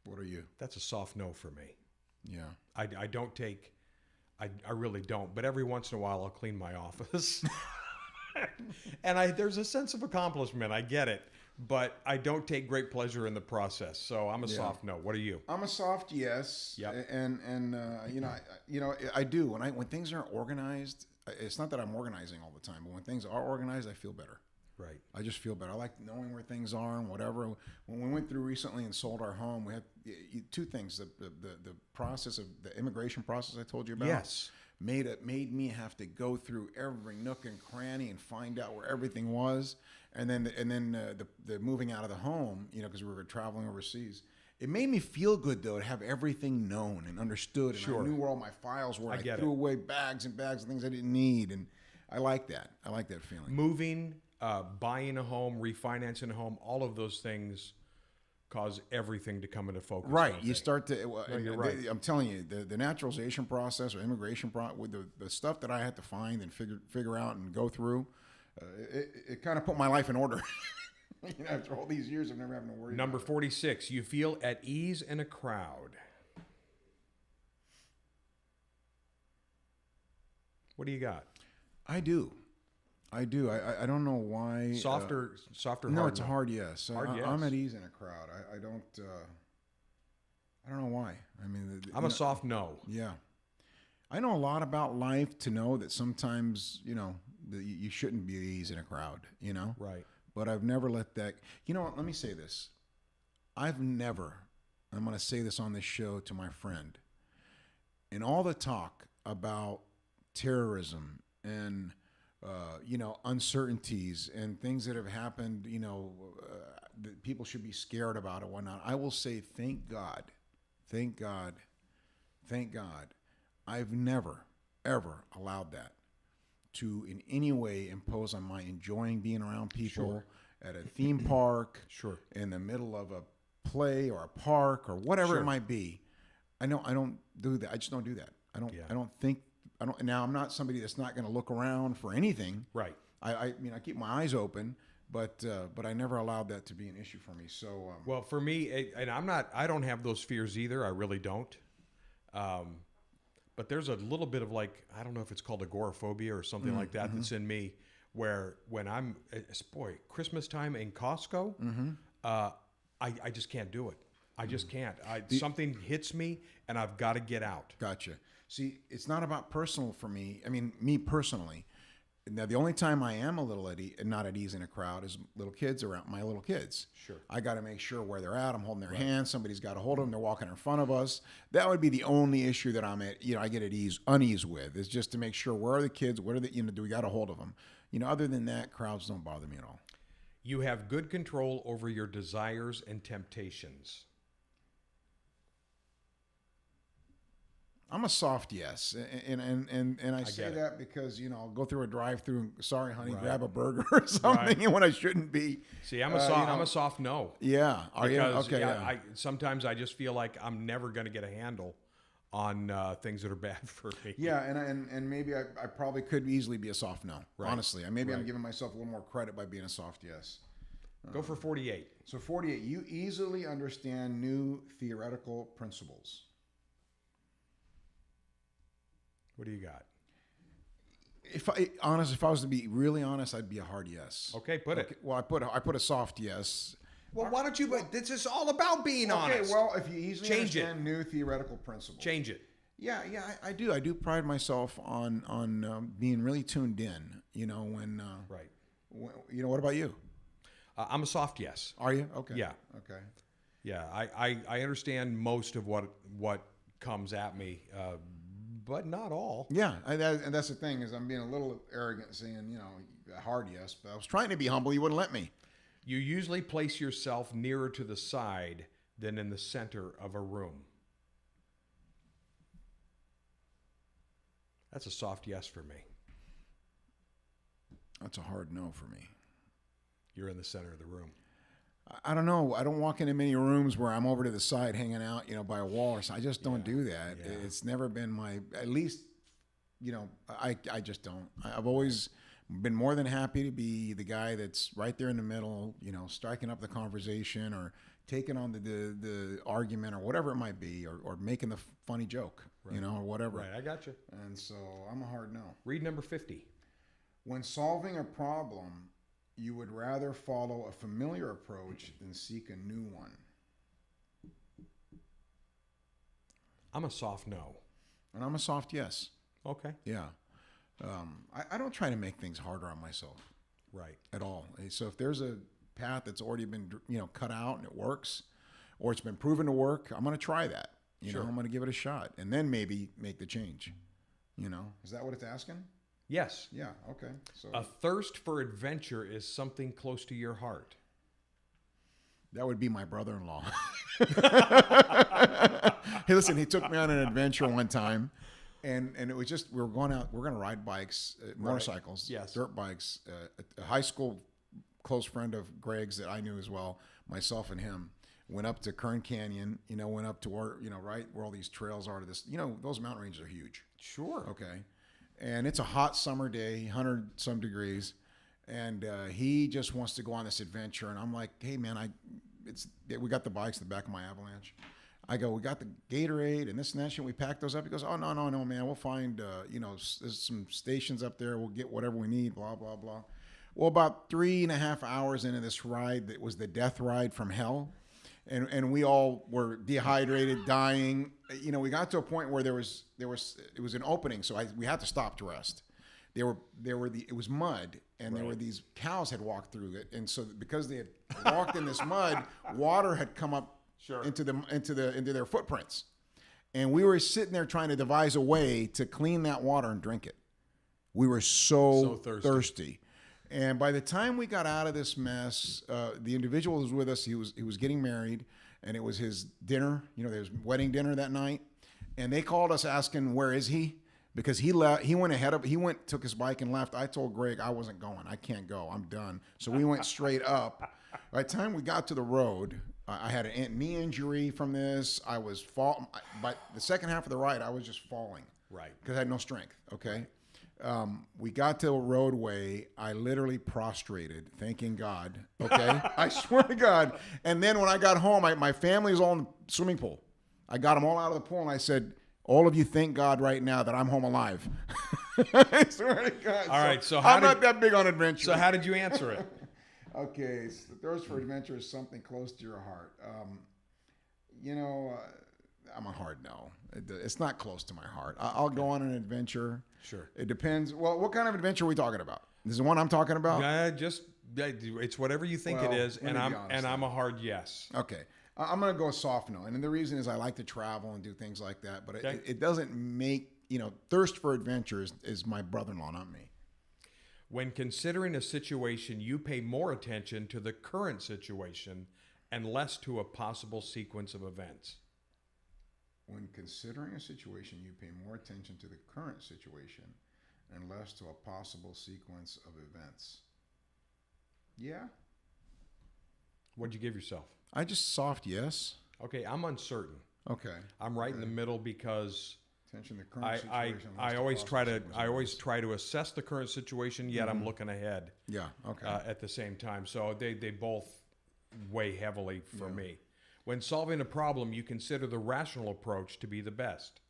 What are you? That's a soft no for me. Yeah. I really don't. But every once in a while, I'll clean my office. And there's a sense of accomplishment. I get it. But I don't take great pleasure in the process. So I'm a soft no. What are you? I'm a soft yes. Yep. And I do. When things aren't organized, it's not that I'm organizing all the time, but when things are organized, I feel better. Right. I just feel better. I like knowing where things are and whatever. When we went through recently and sold our home, we had two things: the process of the immigration process I told you about. Yes. Made me have to go through every nook and cranny and find out where everything was, and then the moving out of the home, because we were traveling overseas. It made me feel good though to have everything known and understood, and I knew where all my files were. I threw away bags and bags of things I didn't need, and I like that. I like that feeling. Moving, buying a home, refinancing a home, all of those things cause everything to come into focus. Right. You start to, you're right. I'm telling you, the naturalization process or immigration process, with the stuff that I had to find and figure out and go through, it kind of put my life in order. After all these years of never having to worry Number about 46, you feel at ease in a crowd. What do you got? I do. I don't know why. Softer, no, hard it's a hard yes. Hard yes. I'm at ease in a crowd. I don't know why. I mean, I'm a soft no. Yeah. I know a lot about life to know that sometimes, You shouldn't be easy in a crowd, you know? Right. But I've never let that, you know what, let me say this. I'm going to say this on this show to my friend, in all the talk about terrorism and, uncertainties and things that have happened, that people should be scared about and whatnot, I will say, thank God, I've never, ever allowed that to in any way impose on my enjoying being around people at a theme park, in the middle of a play or a park or whatever it might be. I don't do that. I just don't do that. I don't. Now I'm not somebody that's not going to look around for anything. Right. I keep my eyes open, but I never allowed that to be an issue for me. So well, for me, and I don't have those fears either. I really don't. But there's a little bit of like, I don't know if it's called agoraphobia or something like that that's in me, where when I'm, Christmas time in Costco, I just can't do it. I just can't. Something hits me and I've got to get out. Gotcha. See, it's not about personal for me. I mean, me personally. Now, the only time I am a little not at ease in a crowd is little kids around, my little kids. Sure. I got to make sure where they're at. I'm holding their hands. Somebody's got to hold them. They're walking in front of us. That would be the only issue that I'm at, I get at unease with, is just to make sure, where are the kids? What are do we got a hold of them? Other than that, crowds don't bother me at all. You have good control over your desires and temptations. I'm a soft yes, and I say that because I'll go through a drive-through. Sorry, honey, grab a burger or something when I shouldn't be. See, I'm a soft no. Yeah, are you? Okay. Sometimes I just feel like I'm never going to get a handle on things that are bad for me. Yeah, and maybe I probably could easily be a soft no. Right. Honestly, I'm giving myself a little more credit by being a soft yes. Go for 48. So 48, you easily understand new theoretical principles. What do you got? If I was to be really honest, I'd be a hard yes. Okay, put it. Well, I put a soft yes. Well, why don't you? But this is all about being honest. Okay, well, if you easily understand new theoretical principles, change it. Yeah, I do. I do pride myself on being really tuned in. When right. What about you? I'm a soft yes. Are you? Okay. Yeah. Okay. Yeah, I understand most of what comes at me. But not all. Yeah, and that's the thing, is I'm being a little arrogant saying, a hard yes, but I was trying to be humble. You wouldn't let me. You usually place yourself nearer to the side than in the center of a room. That's a soft yes for me. That's a hard no for me. You're in the center of the room. I don't know. I don't walk into many rooms where I'm over to the side hanging out, by a wall or something. I just don't do that. Yeah. It's never been at least, I just don't. I've always been more than happy to be the guy that's right there in the middle, striking up the conversation or taking on the argument or whatever it might be, or making the funny joke, right. Or whatever. Right, I got you. And so I'm a hard no. Read number 50. When solving a problem, you would rather follow a familiar approach than seek a new one. I'm a soft no. And I'm a soft yes. Okay. Yeah. I don't try to make things harder on myself. Right. At all. So if there's a path that's already been, cut out and it works, or it's been proven to work, I'm going to try that. Sure. I'm going to give it a shot and then maybe make the change. Is that what it's asking? Yes. Yeah, okay. So a thirst for adventure is something close to your heart. That would be my brother-in-law. Hey, listen, he took me on an adventure one time, and it was just, we were going to ride bikes, motorcycles, Yes. dirt bikes. A high school close friend of Greg's that I knew as well, myself and him, went up to Kern Canyon, went up to where, right where all these trails are to this, those mountain ranges are huge. Sure. Okay. And it's a hot summer day, 100 some degrees, and he just wants to go on this adventure. And I'm like, hey man, we got the bikes in the back of my Avalanche. I go, we got the Gatorade and this and that shit. We packed those up. He goes, oh no man, we'll find there's some stations up there. We'll get whatever we need. Blah blah blah. Well, about 3.5 hours into this ride, that was the death ride from hell. And we all were dehydrated, dying. We got to a point where it was an opening, so we had to stop to rest. it was mud, and there were these cows had walked through it, and so because they had walked in this mud, water had come up into their footprints, and we were sitting there trying to devise a way to clean that water and drink it. We were so thirsty. And by the time we got out of this mess, the individual who was with us, he was getting married, and it was his dinner. There was wedding dinner that night, and they called us asking, "Where is he?" Because he left. He went ahead of. He took his bike and left. I told Greg I wasn't going. I can't go. I'm done. So we went straight up. By the time we got to the road, I had a knee injury from this. I was fall. By the second half of the ride, I was just falling. Right. Because I had no strength. Okay. We got to a roadway. I literally prostrated, thanking God. Okay, I swear to God. And then when I got home, my family was all in the swimming pool. I got them all out of the pool, and I said, "All of you, thank God right now that I'm home alive." I swear to God. All right, so I'm not that big on adventure. So how did you answer it? Okay, so the thirst for adventure is something close to your heart. I'm a hard no. It's not close to my heart. I'll go on an adventure. Sure. It depends. Well, what kind of adventure are we talking about? This is the one I'm talking about? It's whatever you think it is, and I'm a hard yes. Okay. I'm going to go soft no. And the reason is I like to travel and do things like that, but it doesn't make, thirst for adventure is my brother-in-law, not me. When considering a situation, you pay more attention to the current situation and less to a possible sequence of events. When considering a situation, you pay more attention to the current situation and less to a possible sequence of events. Yeah. What'd you give yourself? I just soft yes. Okay, I'm uncertain. Okay. I'm right in the middle because attention to the current situation. I always try to assess the current situation, yet I'm looking ahead. Yeah. Okay. At the same time, so they both weigh heavily for me. When solving a problem, you consider the rational approach to be the best.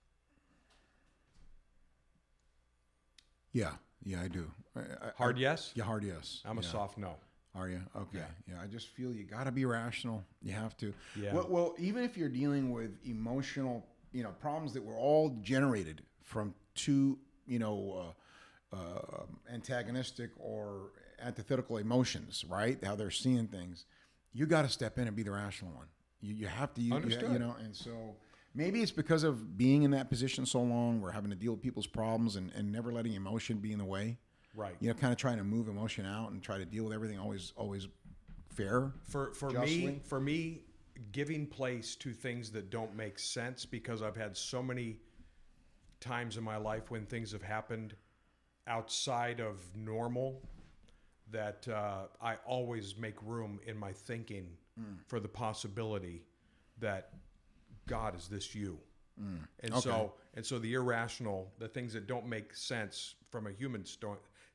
Yeah, I do. Hard yes? Yeah, hard yes. I'm a soft no. Are you? Okay. Yeah, I just feel you got to be rational. You have to. Yeah. Well, even if you're dealing with emotional, problems that were all generated from two, antagonistic or antithetical emotions, right? How they're seeing things. You got to step in and be the rational one. You have to, and so maybe it's because of being in that position so long, we're having to deal with people's problems and never letting emotion be in the way. Right. Kind of trying to move emotion out and try to deal with everything always fair. For me, giving place to things that don't make sense, because I've had so many times in my life when things have happened outside of normal that I always make room in my thinking for the possibility that God, is this you? And so the irrational, the things that don't make sense from a human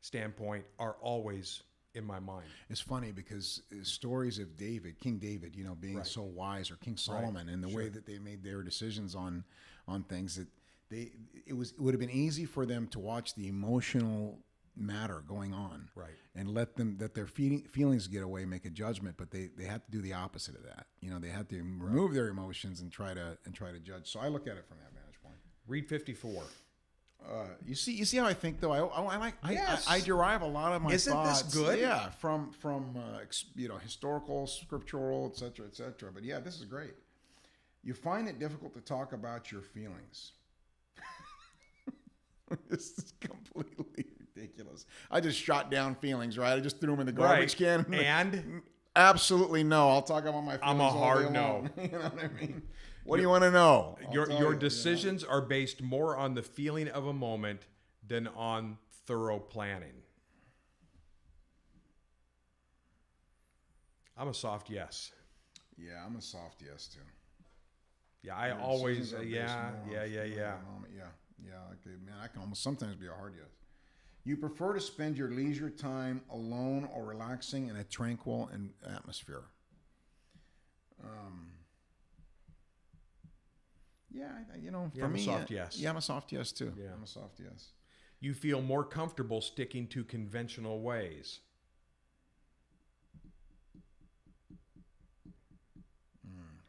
standpoint, are always in my mind. It's funny because stories of King David, being so wise, or King Solomon, and the way that they made their decisions on things, that it would have been easy for them to watch the emotional matter going on, and let their feelings get away, make a judgment, but they had to do the opposite of that. They had to remove their emotions and try to judge. So I look at it from that vantage point. Read 54. You see how I think, though. I derive a lot of my thoughts. Isn't this good? Yeah, from historical, scriptural, etc. But yeah, this is great. You find it difficult to talk about your feelings. This is completely ridiculous. I just shot down feelings, right? I just threw them in the garbage can. And absolutely no. I'll talk about my feelings. I'm a hard no. You know what I mean? What do you want to know? Your decisions are based more on the feeling of a moment than on thorough planning. I'm a soft yes. Yeah, I'm a soft yes too. Yeah, I always yeah. Okay, man, I can almost sometimes be a hard yes. You prefer to spend your leisure time alone or relaxing in a tranquil atmosphere? For me, I'm a soft yes. Yeah, I'm a soft yes too. Yeah. I'm a soft yes. You feel more comfortable sticking to conventional ways.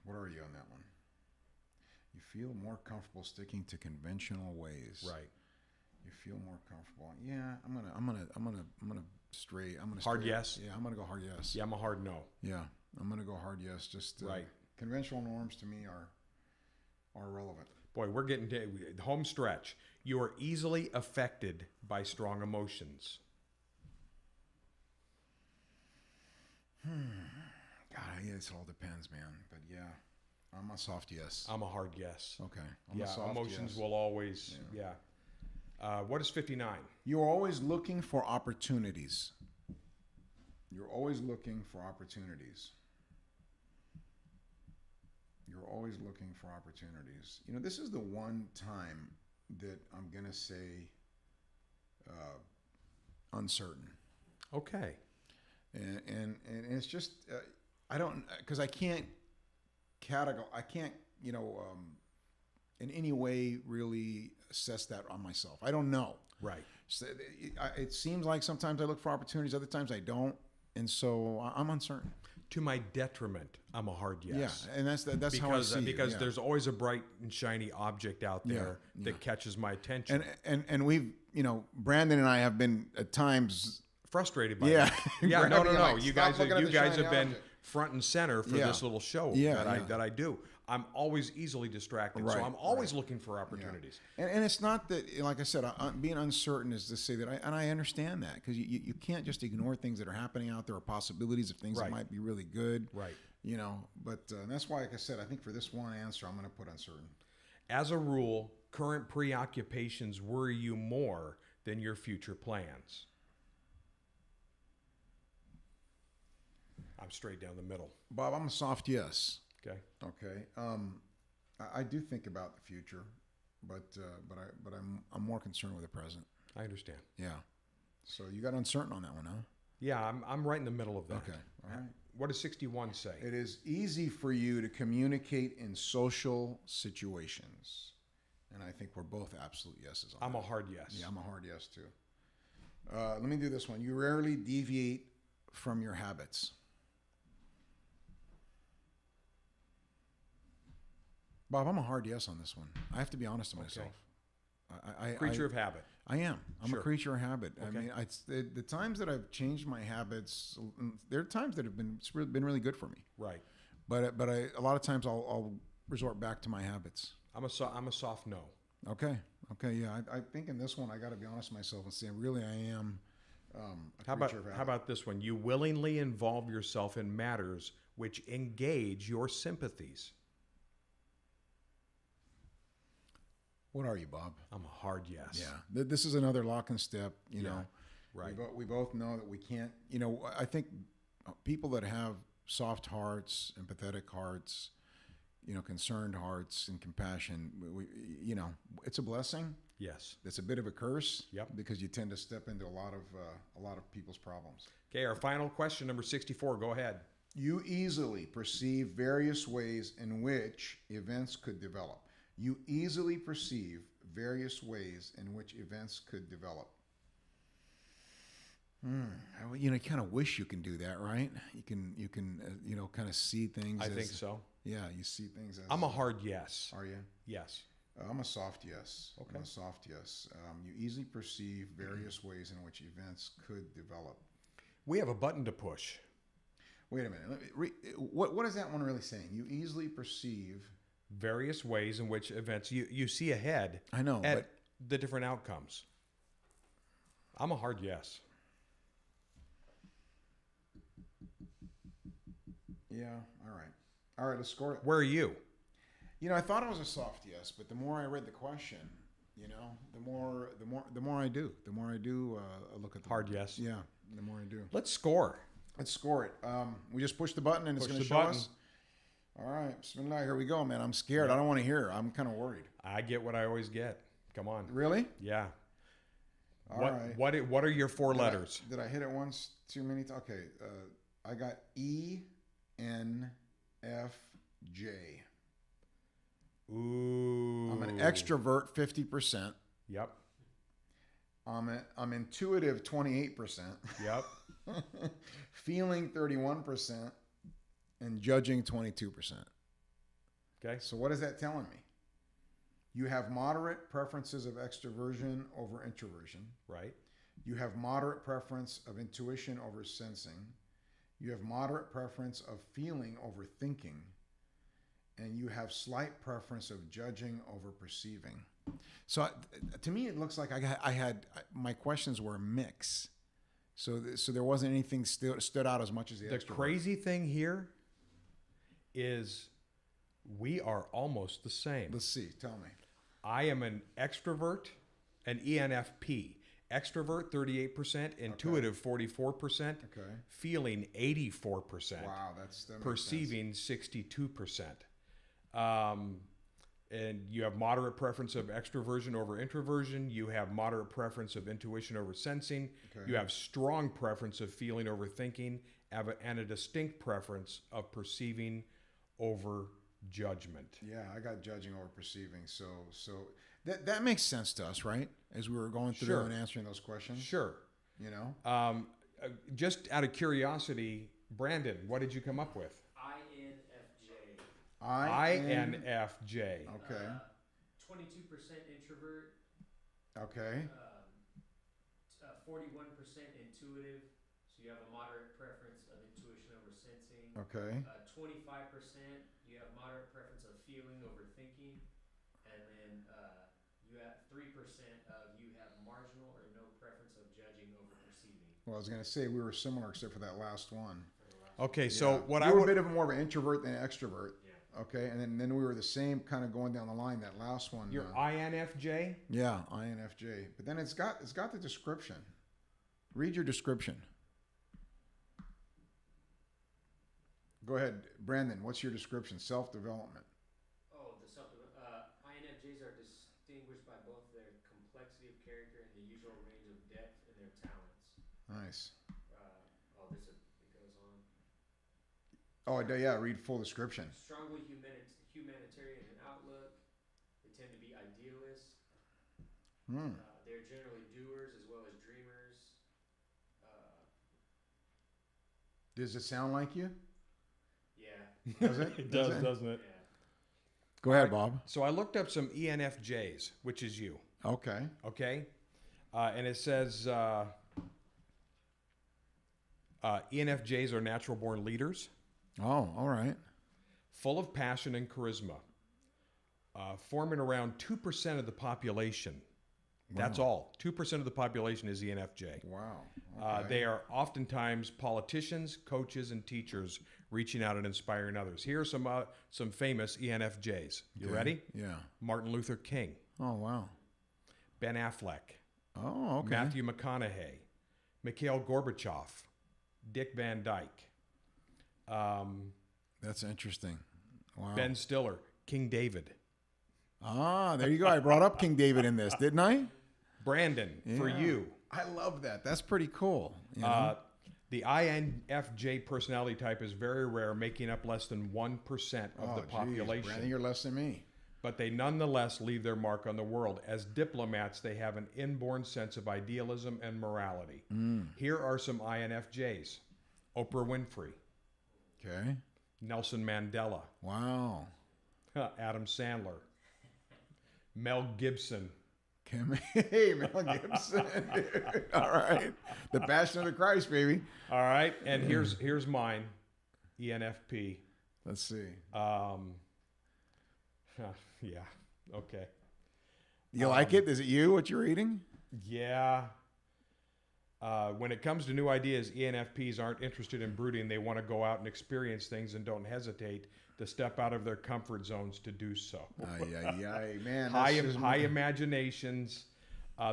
What are you on that one? You feel more comfortable sticking to conventional ways. Right. You feel more comfortable. Yeah, I'm gonna stray. I'm gonna hard stray. yes. Yeah, I'm gonna go hard yes. Yeah, I'm a hard no. Yeah, I'm gonna go hard yes. Just Right. Conventional norms to me are irrelevant. Boy, we're getting to the home stretch. You are easily affected by strong emotions. God, yeah, it all depends, man. But yeah, I'm a soft yes. I'm a hard yes. Okay. I'm Yeah, a soft emotions yes. will always. Yeah. What is 59? You're always looking for opportunities. You're always looking for opportunities. You're always looking for opportunities. You know, this is the one time that I'm going to say uncertain. Okay. And it's just, I don't, because I can't in any way really assess that on myself. I don't know. Right. So it seems like sometimes I look for opportunities, other times I don't. And so I'm uncertain. To my detriment, I'm a hard yes. Yeah, and that's how I see it. Because Yeah. there's always a bright and shiny object out there that catches my attention. And we've, Brandon and I have been at times Frustrated by Yeah. that. Yeah, no. Like, You stop guys looking at the have shiny been object. front and center for Yeah. this little show Yeah, that I do. I'm always easily distracted, so Right, I'm always looking for opportunities. And it's not that, like I said, being uncertain is to say that, I understand that, because you can't just ignore things that are happening out there, or possibilities of things that Right. might be really good. Right. But and that's why, like I said, I think for this one answer, I'm going to put uncertain. As a rule, current preoccupations worry you more than your future plans. I'm straight down the middle. Bob, I'm a soft yes. Okay. Okay. I do think about the future, but I'm more concerned with the present. I understand. Yeah. So you got uncertain on that one, huh? Yeah, I'm right in the middle of that. Okay. All right. What does 61 say? It is easy for you to communicate in social situations. And I think we're both absolute yeses on I'm that. a hard yes. Yeah, I'm a hard yes too. Let me do this one. You rarely deviate from your habits. Bob, I'm a hard yes on this one. I have to be honest to myself. Creature of habit. I am. I'm Sure. a creature of habit. I Okay. mean, the times that I've changed my habits, there are times that have been really good for me. Right. But a lot of times I'll resort back to my habits. I'm a soft no. Okay. Yeah. I think in this one I got to be honest with myself and say, really, I am a How creature of habit. about this one? You willingly involve yourself in matters which engage your sympathies. What are you, Bob? I'm a hard yes. Yeah. This is another lock and step. You know. Right. We both know that we can't. I think people that have soft hearts, empathetic hearts, concerned hearts, and compassion, it's a blessing. Yes. It's a bit of a curse. Yep. Because you tend to step into a lot of people's problems. Okay, our final question, number 64. Go ahead. You easily perceive various ways in which events could develop. You easily perceive various ways in which events could develop. You kind of wish you can do that, right? You can, kind of see things. I think so. Yeah, you see things as. I'm a hard yes. Are you? Yes. I'm a soft yes. Okay. I'm a soft yes. You easily perceive various ways in which events could develop. We have a button to push. Wait a minute. What is that one really saying? You easily perceive Various ways in which events you see ahead. I know, at but the different outcomes. I'm a hard yes. Yeah. All right. Let's score it. Where are you? I thought it was a soft yes, but the more I read the question, the more I do. The more I do look at the Hard yes. Yeah. The more I do. Let's score. Let's score it. We just push the button and it's Push going to the show button. us. All right. Bismillah. Here we go, man. I'm scared. I don't want to hear. I'm kind of worried. I get what I always get. Come on. Really? Yeah. All right. What are your four letters? Did I hit it once too many times? Okay. I got E, N, F, J. Ooh. I'm an extrovert 50%. Yep. I'm intuitive 28%. Yep. Feeling 31%. And judging 22%. Okay. So what is that telling me? You have moderate preferences of extroversion over introversion. Right. You have moderate preference of intuition over sensing. You have moderate preference of feeling over thinking. And you have slight preference of judging over perceiving. So to me, it looks like I had my questions were a mix. So there wasn't anything stood out as much as the extrovert. Crazy thing here is we are almost the same. Let's see. Tell me. I am an extrovert, an ENFP. Extrovert 38%, intuitive 44%, feeling 84%. Wow, that perceiving 62%. And you have moderate preference of extroversion over introversion. You have moderate preference of intuition over sensing. You have strong preference of feeling over thinking, and a distinct preference of perceiving over judgment. Yeah, I got judging over perceiving. So that makes sense to us, right? As we were going through and answering those questions. Sure. You know? Just out of curiosity, Brandon, what did you come up with? INFJ. INFJ. Okay. 22% introvert. Okay. 41% intuitive. So you have a moderate preference of intuition over sensing. Okay. 25% you have moderate preference of feeling over thinking, and then you have 3% of you have marginal or no preference of judging over perceiving. Well, I was going to say we were similar except for that last one. Okay, so what you were a bit of more of an introvert than an extrovert. Yeah. Okay, and then we were the same kind of going down the line. That last one. You're INFJ? Yeah, INFJ. But then it's got the description. Read your description. Go ahead, Brandon. What's your description? Self-development. Oh, the INFJs are distinguished by both their complexity of character and the usual range of depth in their talents. Nice. It goes on. Oh, yeah. Read full description. Strongly humanitarian in outlook. They tend to be idealists. They're generally doers as well as dreamers. Does it sound like you? Yeah. Does it? It does, doesn't it? Yeah. Go ahead, Bob. So I looked up some ENFJs, which is you. Okay. Okay? And it says ENFJs are natural born leaders. Oh, all right. Full of passion and charisma. Forming around 2% of the population. That's all. 2% of the population is ENFJ. Wow. Okay. They are oftentimes politicians, coaches, and teachers reaching out and inspiring others. Here are some famous ENFJs. You ready? Yeah. Martin Luther King. Oh, wow. Ben Affleck. Oh, okay. Matthew McConaughey. Mikhail Gorbachev. Dick Van Dyke. That's interesting. Wow. Ben Stiller. King David. Ah, there you go. I brought up King David in this, didn't I? Brandon, for you. I love that. That's pretty cool. You know? The INFJ personality type is very rare, making up less than 1% of the population. Geez, Brandon, you're less than me. But they nonetheless leave their mark on the world. As diplomats, they have an inborn sense of idealism and morality. Here are some INFJs. Oprah Winfrey. Okay. Nelson Mandela. Wow. Adam Sandler. Mel Gibson. Hey, Mel Gibson. Dude. All right. The Passion of the Christ, baby. All right. And here's mine. ENFP. Let's see. Yeah. Okay. You like it? Is it you, what you're reading? Yeah. When it comes to new ideas, ENFPs aren't interested in brooding. They want to go out and experience things and don't hesitate to step out of their comfort zones to do so. Man. High imaginations.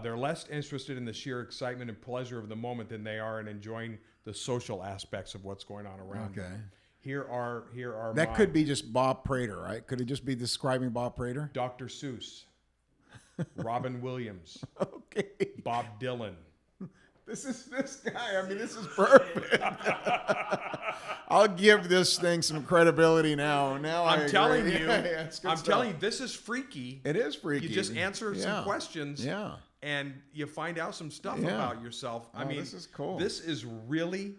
They're less interested in the sheer excitement and pleasure of the moment than they are in enjoying the social aspects of what's going on around them. Here are that could be just Bob Prater, right? Could it just be describing Bob Prater? Dr. Seuss, Robin Williams, Okay. Bob Dylan. This guy. I mean, this is perfect. I'll give this thing some credibility now. I'm telling you, I'm telling you, this is freaky. It is freaky. You just answer some questions, and you find out some stuff about yourself. I mean, this is cool. This is really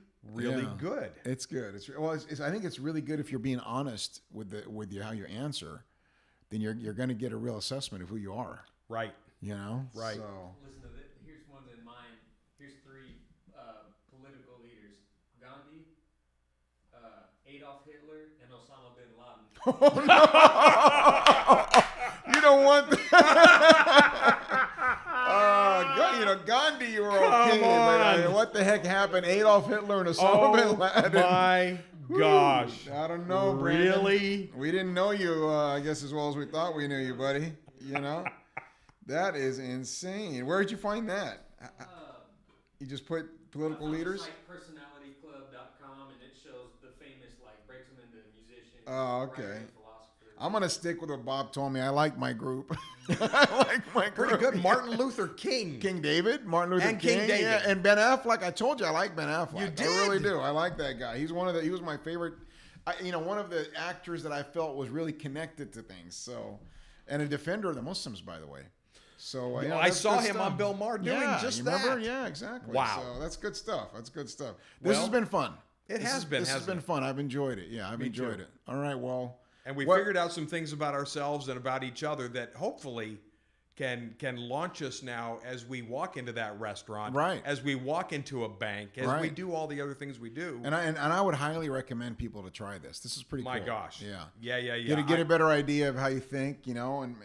good. It's good. I think it's really good if you're being honest with how you answer. then you're going to get a real assessment of who you are. Right. You know? Right. So, Listen to this. Here's one in mine. Here's three political leaders: Gandhi, Adolf Hitler, and Osama bin Laden. you don't want Gandhi, you were okay. But, what the heck happened? Adolf Hitler and Osama bin Laden. My gosh. I don't know, Brandon. Really? We didn't know you, I guess, as well as we thought we knew you, buddy. You know? That is insane. Where did you find that? You just put political leaders? Like personalityclub.com, and it shows the famous, breaks them into musicians. Oh, okay. Writers, philosophers. I'm going to stick with what Bob told me. I like my group. I like my group. Pretty good. Martin Luther King. King David, Martin Luther And King, King David. yeah, and Ben Affleck. I told you I like Ben Affleck. You did? I really do. I like that guy. He was my favorite. One of the actors that I felt was really connected to things. So, and a defender of the Muslims, by the way. So I saw him on Bill Maher doing just you that. Remember? Yeah, exactly. Wow. So that's good stuff. This has been fun. This has been fun. I've enjoyed it. Yeah, I've enjoyed it. All right. Well. And we figured out some things about ourselves and about each other that hopefully can launch us now as we walk into that restaurant, right? As we walk into a bank, as we do all the other things we do. And I would highly recommend people to try this. This is pretty cool. My gosh. Yeah. Get a better idea of how you think, and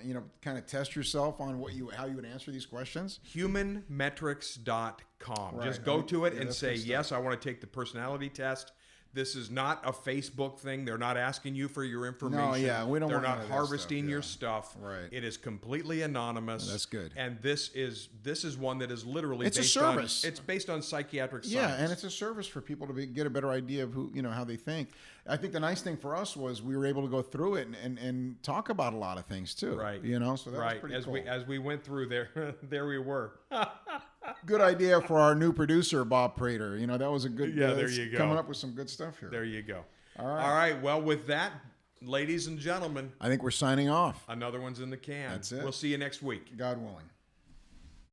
kind of test yourself on how you would answer these questions. Humanmetrics.com. Right. Just go to it and say, yes, I want to take the personality test. This is not a Facebook thing. They're not asking you for your information. No, yeah, we don't. They're want not none of that harvesting stuff, your stuff. Right. It is completely anonymous. That's good. And this is one that is literally it's based a service. It's based on psychiatric science. Yeah, and it's a service for people to get a better idea of who how they think. I think the nice thing for us was we were able to go through it and talk about a lot of things too. Right. So that was pretty cool. As we went through there, there we were. Good idea for our new producer, Bob Prater. That was a good. Yeah, there you go. Coming up with some good stuff here. There you go. All right. All right. Well, with that, ladies and gentlemen, I think we're signing off. another one's in the can. That's it. We'll see you next week. God willing.